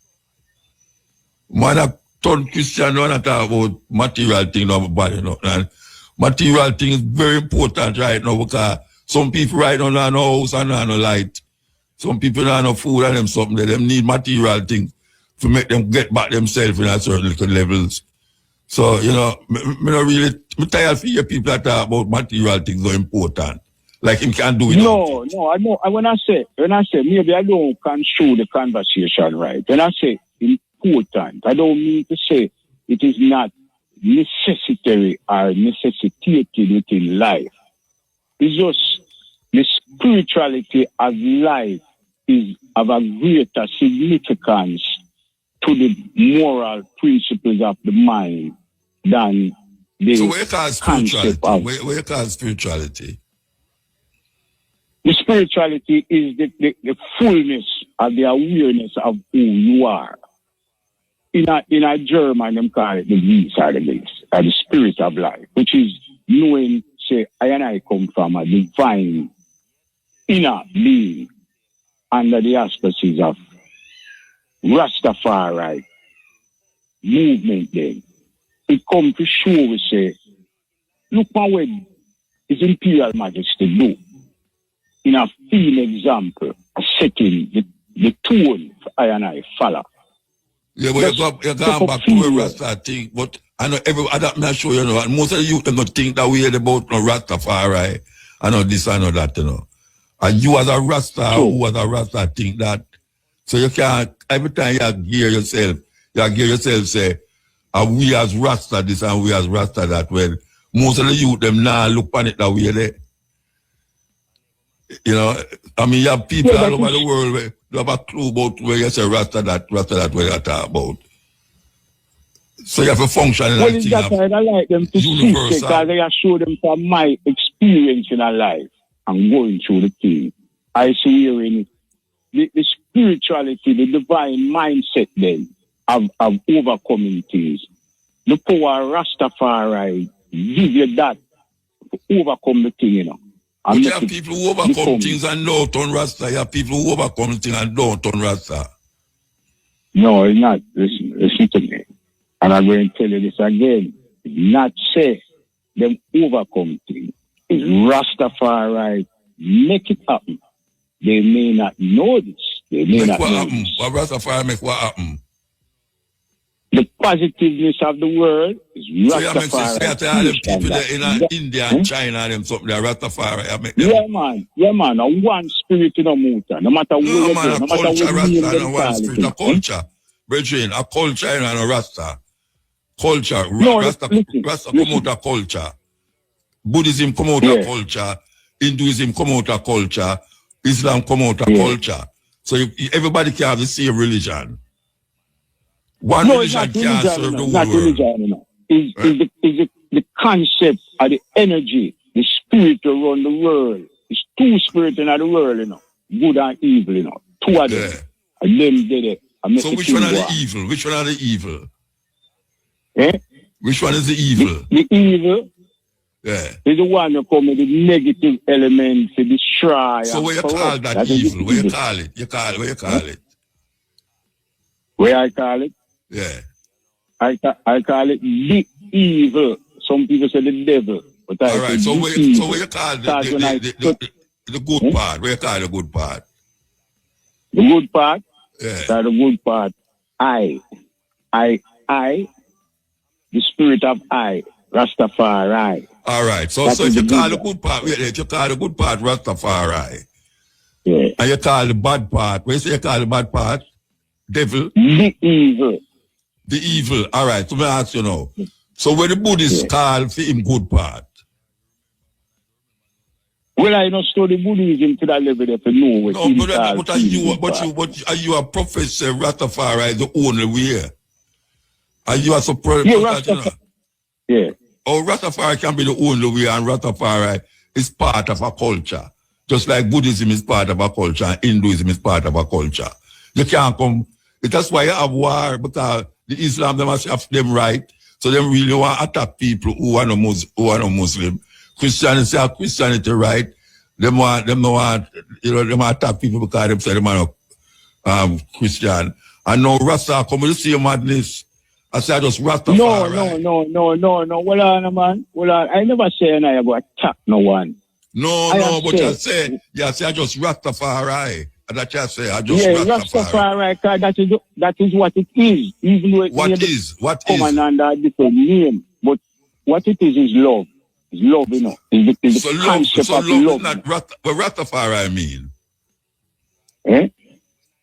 Man, a ton Christian, no one talk about material things, no body, you know. And material things is very important right now because some people right now have no house and no light. Some people don't have no food and them something. They need material things to make them get back themselves in a certain little levels. So, you know, I'm tired to hear people that talk about material things are important. Like him can't do it. No, I know. When I say, maybe I don't construe the conversation right. When I say important, I don't mean to say it is not necessary or necessitated within life. It's just the spirituality of life is of a greater significance to the moral principles of the mind than the so where you call spirituality? Where you call spirituality? The spirituality is the fullness of the awareness of who you are. In a German, them call it the Geist or the Geist, or the spirit of life, which is knowing, say, I and I come from a divine inner being under the auspices of Rastafari movement then. It comes to show, we say, look what His Imperial Majesty do. In a film example, a setting, the tone for I and I follow. Yeah, but you're going back to where Rasta think, but I know I'm not sure, you know, and most of the youth don't think that we hear about no Rastafari, I know this, I know that, you know. And you as a Rasta, who as a Rasta think that. So you can't, every time you hear yourself say, we as Rasta this and we as Rasta that. Well, most of the youth, them now look on it that way there. You know, I mean, you have people all over the world where you have a clue about where you say Rasta that, where you talk about. So you have to function in that thing. I like them to see because I show them from my experience in our life and going through the thing. I see hearing the spirituality, the divine mindset then of overcoming things. The power of Rastafari give you that to overcome the thing, you know. But you have people who overcome things and don't turn Rasta. You have people who overcome things and don't turn Rasta. No, it's not. Listen to me. And I'm going to tell you this again. It's not say them overcome things. It's Rastafari make it happen. They may not know this. They may not know this. What Rastafari make what happen? The positiveness of the world is Rastafari. So you say all the people there in India and China and them something, they're Rastafari. Yeah, man. Yeah, man. A one spirit in a muta. No matter what you do, no matter what you do, no one spirit, a culture. Brethren, a culture and a Rasta. Culture. No, Rasta come out of culture. Buddhism come out of culture. Hinduism come out of culture. Islam come out of culture. So everybody can have the same religion. One religion can't serve the whole world. Religion, It's the concept of the energy, the spirit around the world. It's two spirits in the world, you know. Good and evil, you know. Two of them. And them did it. So which one are the evil? Which one are the evil? Eh? Which one is the evil? The evil is the one who come with the negative elements to destroy. So what you call that evil? What you call it? What you call it? Where I call it? Yeah. I call it the evil. Some people say the devil. But I Alright, so what you call the good part? What you call the good part? The good part? Yeah. The good part. I, the spirit of I, Rastafari. Alright, so if you call the good part, if you call the good part Rastafari, and you call the bad part, what you say you call the bad part? Devil? The evil. The evil. Alright, so let me ask you now. So what the Buddhists call for him good part? Well, I don't study Buddhism to that level if you know what but are you a professor Rastafari the only way? Are you a surprise? Yeah. Oh, Rastafari can be the only way, and Rastafari is part of a culture. Just like Buddhism is part of a culture and Hinduism is part of a culture. You can't come. That's why you have war, because the Islam, they must have them right. So they really want to attack people who are no Muslim. Christianity have Christianity right. They want attack people because they say they are Christian. And now Rasta come with the same madness. I say I just Rastafari. No. Well on, man. Well on. I never say I go attack no one. No, but I say I just Rastafari. And that's what I say, I just Rastafari, that is what it is. Even though what is under a different name. But what it is love. It's love, you know. It's the concept of love. Is not what Rastafari mean? Eh?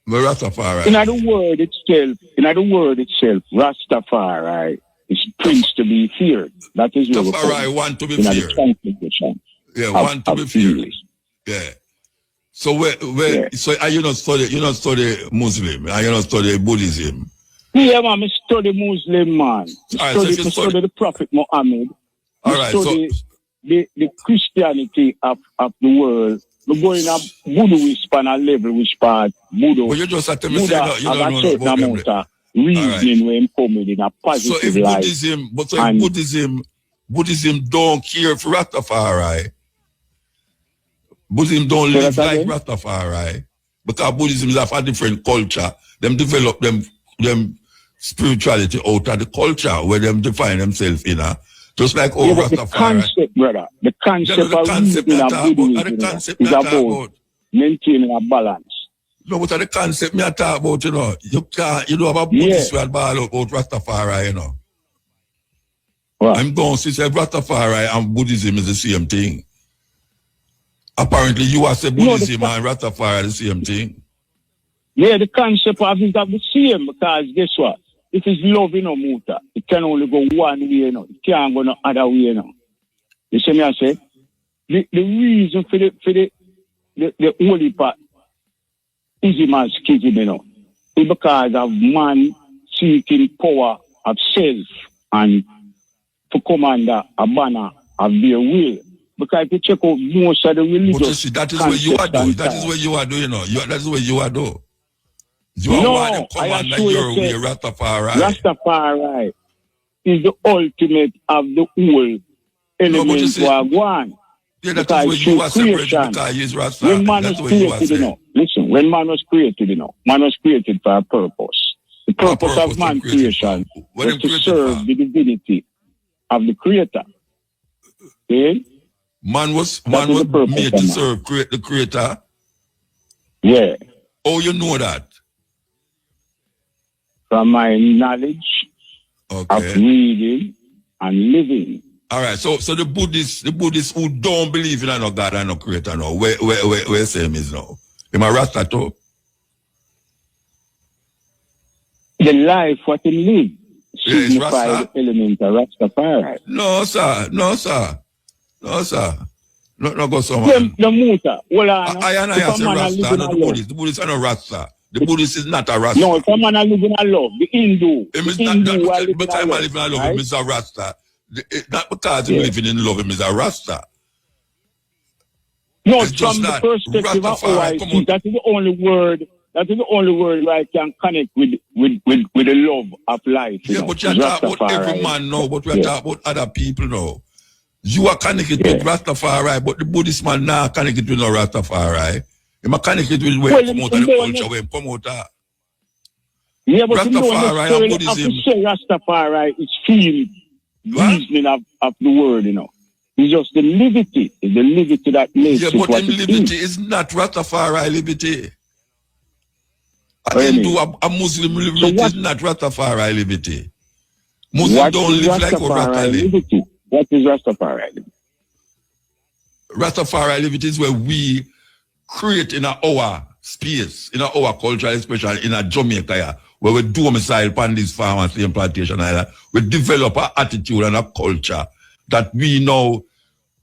What Rastafari In other word itself, Rastafari is Prince to be feared. That is what Rastafari want to be feared. Yeah, want to be feared. Yeah. So so are you not study Muslim? Are you not study Buddhism? Yeah, man, I study Muslim, man. I study the Prophet Muhammad. All right, study the Christianity of the world. We're going up Buddhist on a level which part Buddha. But you just have to say that you don't know about them. Reasoning when coming in a positive so if light. Buddhism don't care for Rastafari. Buddhism don't live like Rastafari. Because Buddhism is of a different culture. Them develop them spirituality out of the culture where them define themselves in just like Rastafari. The concept, brother. The concept of Buddhism is about maintaining a balance. No, but the concept me I talk about, you know have a Buddhist who ball about Rastafari, you know. What? I'm going to say Rastafari and Buddhism is the same thing. Apparently, you are saying Buddhism and Rastafari are the same thing. Yeah, the concept of it are the same because guess what? If it's love, you know, muta, it can only go one way, you know. It can't go no other way, you know. You see me I say? The reason for the holy part is and schism, you know, is because of man seeking power of self and to command a banner of their will. Because if you check out most of the religious, but you see, that is what you are doing. That is what you are doing, you know. That is what you are doing. You are want to command that your way, Rastafari. Rastafari is the ultimate of the whole elements were gone. Yeah, that is where you are separated because he is Rasta. When man was created, listen, when man was created, man was created for a purpose. The purpose of man creation was to serve the divinity of the Creator. Okay? Man was made to serve the Creator. Yeah. Oh, you know that? From my knowledge of reading and living. All right, so the Buddhists who don't believe in no God and no Creator now, where same is now? Am I Rasta too? The life what he live signify the element of Rastafari. No, sir. No, go so the muta. Well, I say Rasta, not the Buddhist. The Buddhist are not Rasta. The Buddhist is not a Rasta. No, if a man live in a love, the Hindu. But I'm living in love, him is a Rasta. Not because he's living in love, him is a Rasta. No, it's from the perspective of how I see, that is the only word. That is the only word where I can connect with the love of life. Yeah, but you're talking about every man now, but we're talking about other people now. You are connected with Rastafari, but the Buddhist man now connected with no Rastafari. You are connected with where he come out of the culture, where he come out of. Yeah, but Rastafari and Buddhism. Rastafari is feeling reasoning of the word, It's just the liberty that makes it what it is. Yeah, but liberty is not Rastafari liberty. A Hindu, a Muslim liberty is not Rastafari liberty. Muslims don't live like Rastafari liberty. What is Rastafari liberty? Rastafari liberty is where we create in our space, in our culture, especially in a Jamaica, where we domicile upon these farmers and plantation island. We develop an attitude and a culture that we now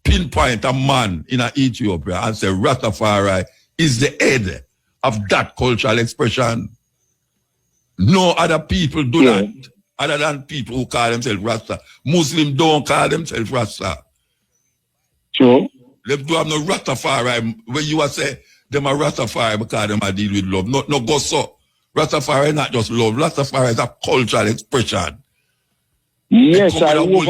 pinpoint a man in Ethiopia and say Rastafari is the head of that cultural expression. No other people do that, other than people who call themselves Rasta. Muslims don't call themselves Rasta. Sure. They do have no Rastafari. When you are say them are Rastafari because them are deal with love. No go so. Rastafari is not just love. Rastafari is a cultural expression. Yes, I over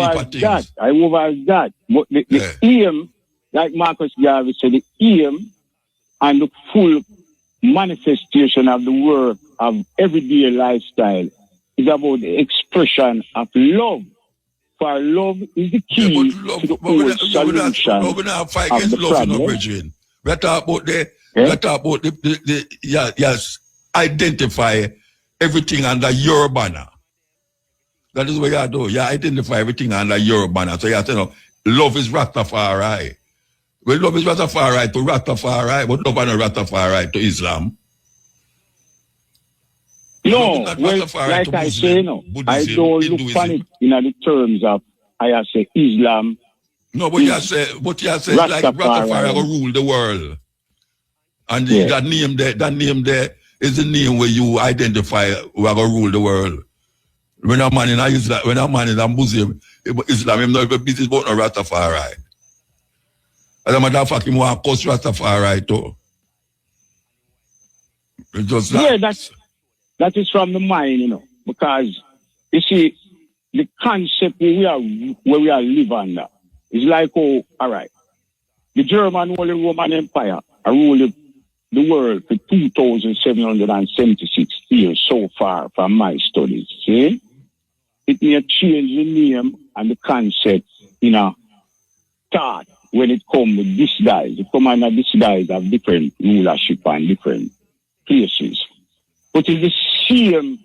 that. But the aim, like Marcus Garvey said, the aim and the full manifestation of the work of everyday lifestyle is about the expression of love. For love is the key to the whole solution of the problem. We talk about the identify everything under your banner. That is what you do. You identify everything under your banner. So you have to know, love is Rastafari. Well, love is Rastafari to Rastafari, but love is not Rastafari to Islam. No, well, like I say, Buddhism, I don't look upon it in the terms of, I say, Islam. No, but you say like Rastafari will rule the world. And that name there is the name where you identify who are going to rule the world. When a man in Islam, when a man is a Muslim, Islam, him not even business about no Rastafari. As a matter of fact, him want to curse Rastafari too. It's just that. Yeah, that is from the mind, because you see, the concept where we are living under is like, all right, the German Holy Roman Empire ruled the world for 2,776 years so far from my studies. See? It may change the name and the concept in a thought when it comes with this guys. It come under this guys have different rulership and different places. But it's the same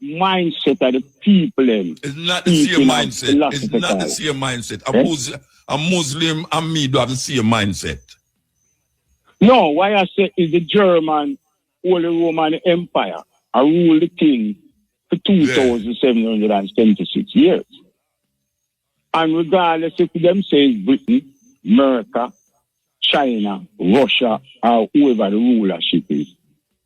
mindset of the people. It's not the same mindset. It's not the same mindset. A Muslim and me do have the same mindset. No, why I say is the German Holy Roman Empire ruled the thing for 2,776 years. And regardless if them say Britain, America, China, Russia, or whoever the rulership is,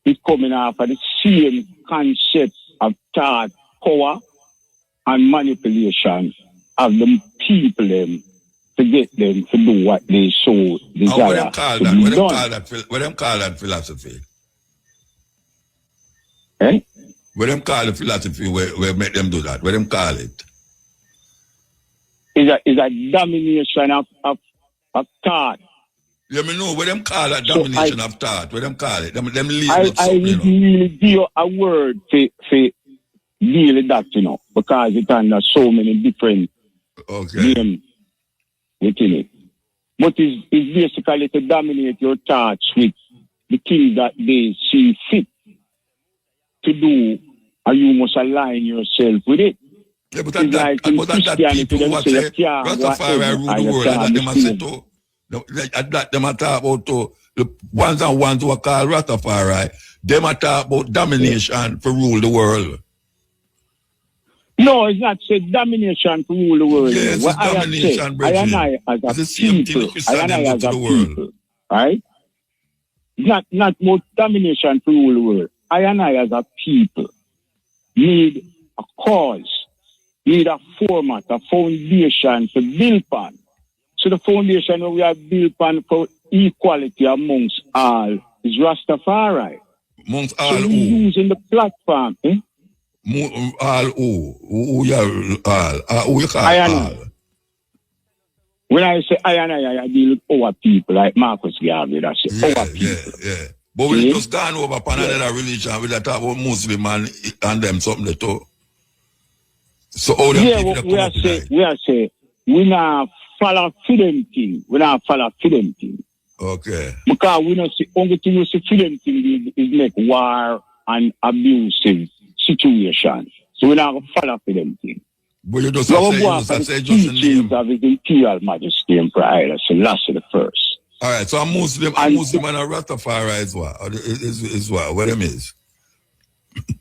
it's coming off of the same concept of thought, power, and manipulation of the people to get them to do what they so desire. What them call that philosophy? Eh? What them call the philosophy where make them do that? What them call it? is a domination of thought. Yeah, me know what them call that domination of thought. What them call it? Them leave with I something, you would know. really give you a word for deal with that, you know, because it under so many different names within it. But it's basically to dominate your thoughts with the things that they see fit to do, and you must align yourself with it. Yeah, but it's that Christianity, people them who say, say Rastafari rule the world, and that them a say too. That them a talk about too. The ones who are called Rastafari, them a talk about domination for rule the world. No, it's not said domination to rule the world. Yes, what it's domination, Bridget. I as a people, I as a people, right? Not more domination to rule the world. I as a people need a cause, need a format, a foundation to build upon. So the foundation we have built upon for equality amongst all is Rastafari. Amongst all so who? Using the platform, all who you call all? When I say I deal with our people, like Marcus Garvey, I say our people. Yeah. But we just gone over upon another religion, we talk about Muslim and them something they talk. So all them people that come up say we not follow for them thing. We not follow for them thing. Okay. Because we not see only thing we see for them thing is make war and abusive situation. So we not follow for them thing. But you just say just the name of His Imperial Majesty Emperor Haile Selassie the First. All right, so a Muslim and a Rastafari is what? Is what? What them is?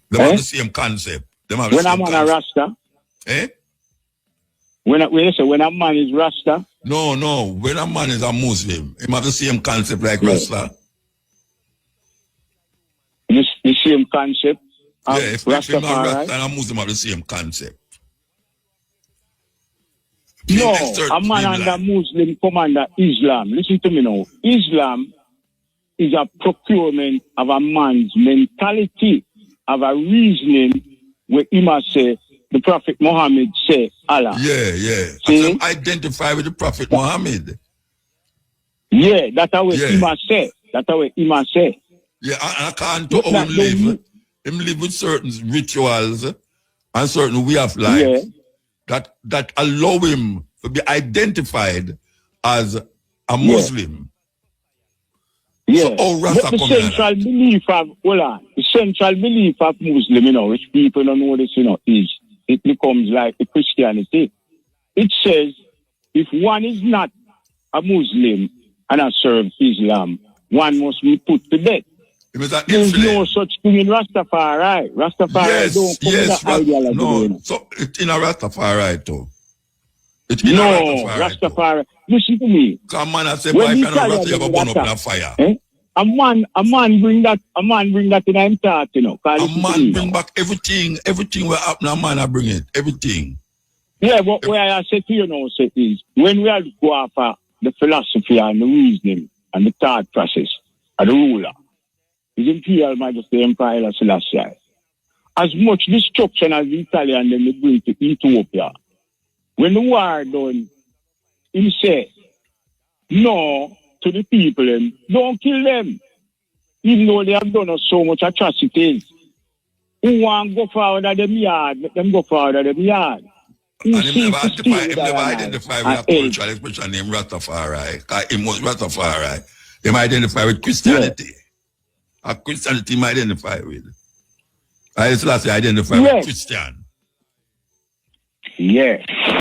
They have the same concept. When I'm on a Rasta? Eh? When a man is Rasta? No. When a man is a Muslim, he have the same concept like Rasta. The same concept? Yeah, if a Rasta and a Muslim have the same concept. No, a man under Muslim come under Islam. Listen to me now. Islam is a procurement of a man's mentality, of a reasoning where he must say, the Prophet Muhammad say Allah. Yeah. So identify with the Prophet Muhammad. Yeah, that's how he must say. That's how he must say. Yeah, and I can't do how him live with certain rituals and certain way of life. That allow him to be identified as a Muslim. Yeah. So how Rasta but the central belief of Muslim, you know, which people don't know this, you know, is it becomes like the Christianity. It says if one is not a Muslim and has served Islam, one must be put to death. There's no such thing in Rastafari. Rastafari don't come with that ideology. No, so it's in a Rastafari too. Rastafari. Listen to me. Come on, I say, boy, you have a burn up in a fire. A man bring that in him thought, you know. A man bring back everything will happen, a man I bring it, everything. Yeah, but what I say to you now is, when we have to go after the philosophy and the reasoning and the thought process of the ruler, His Imperial Majesty Emperor Haile Selassie, as much destruction as the Italian they bring to Ethiopia, when the war done, he said, no to the people, don't kill them. Even though they have done us so much atrocities. Who want to go forward at them yard, let them go forward at them yard. And he never identify with a cultural expression named Rastafari. Because he was Rastafari. They might identify with Christianity. Yeah. A Christianity might identify with. I just last identify with Christian. Yeah.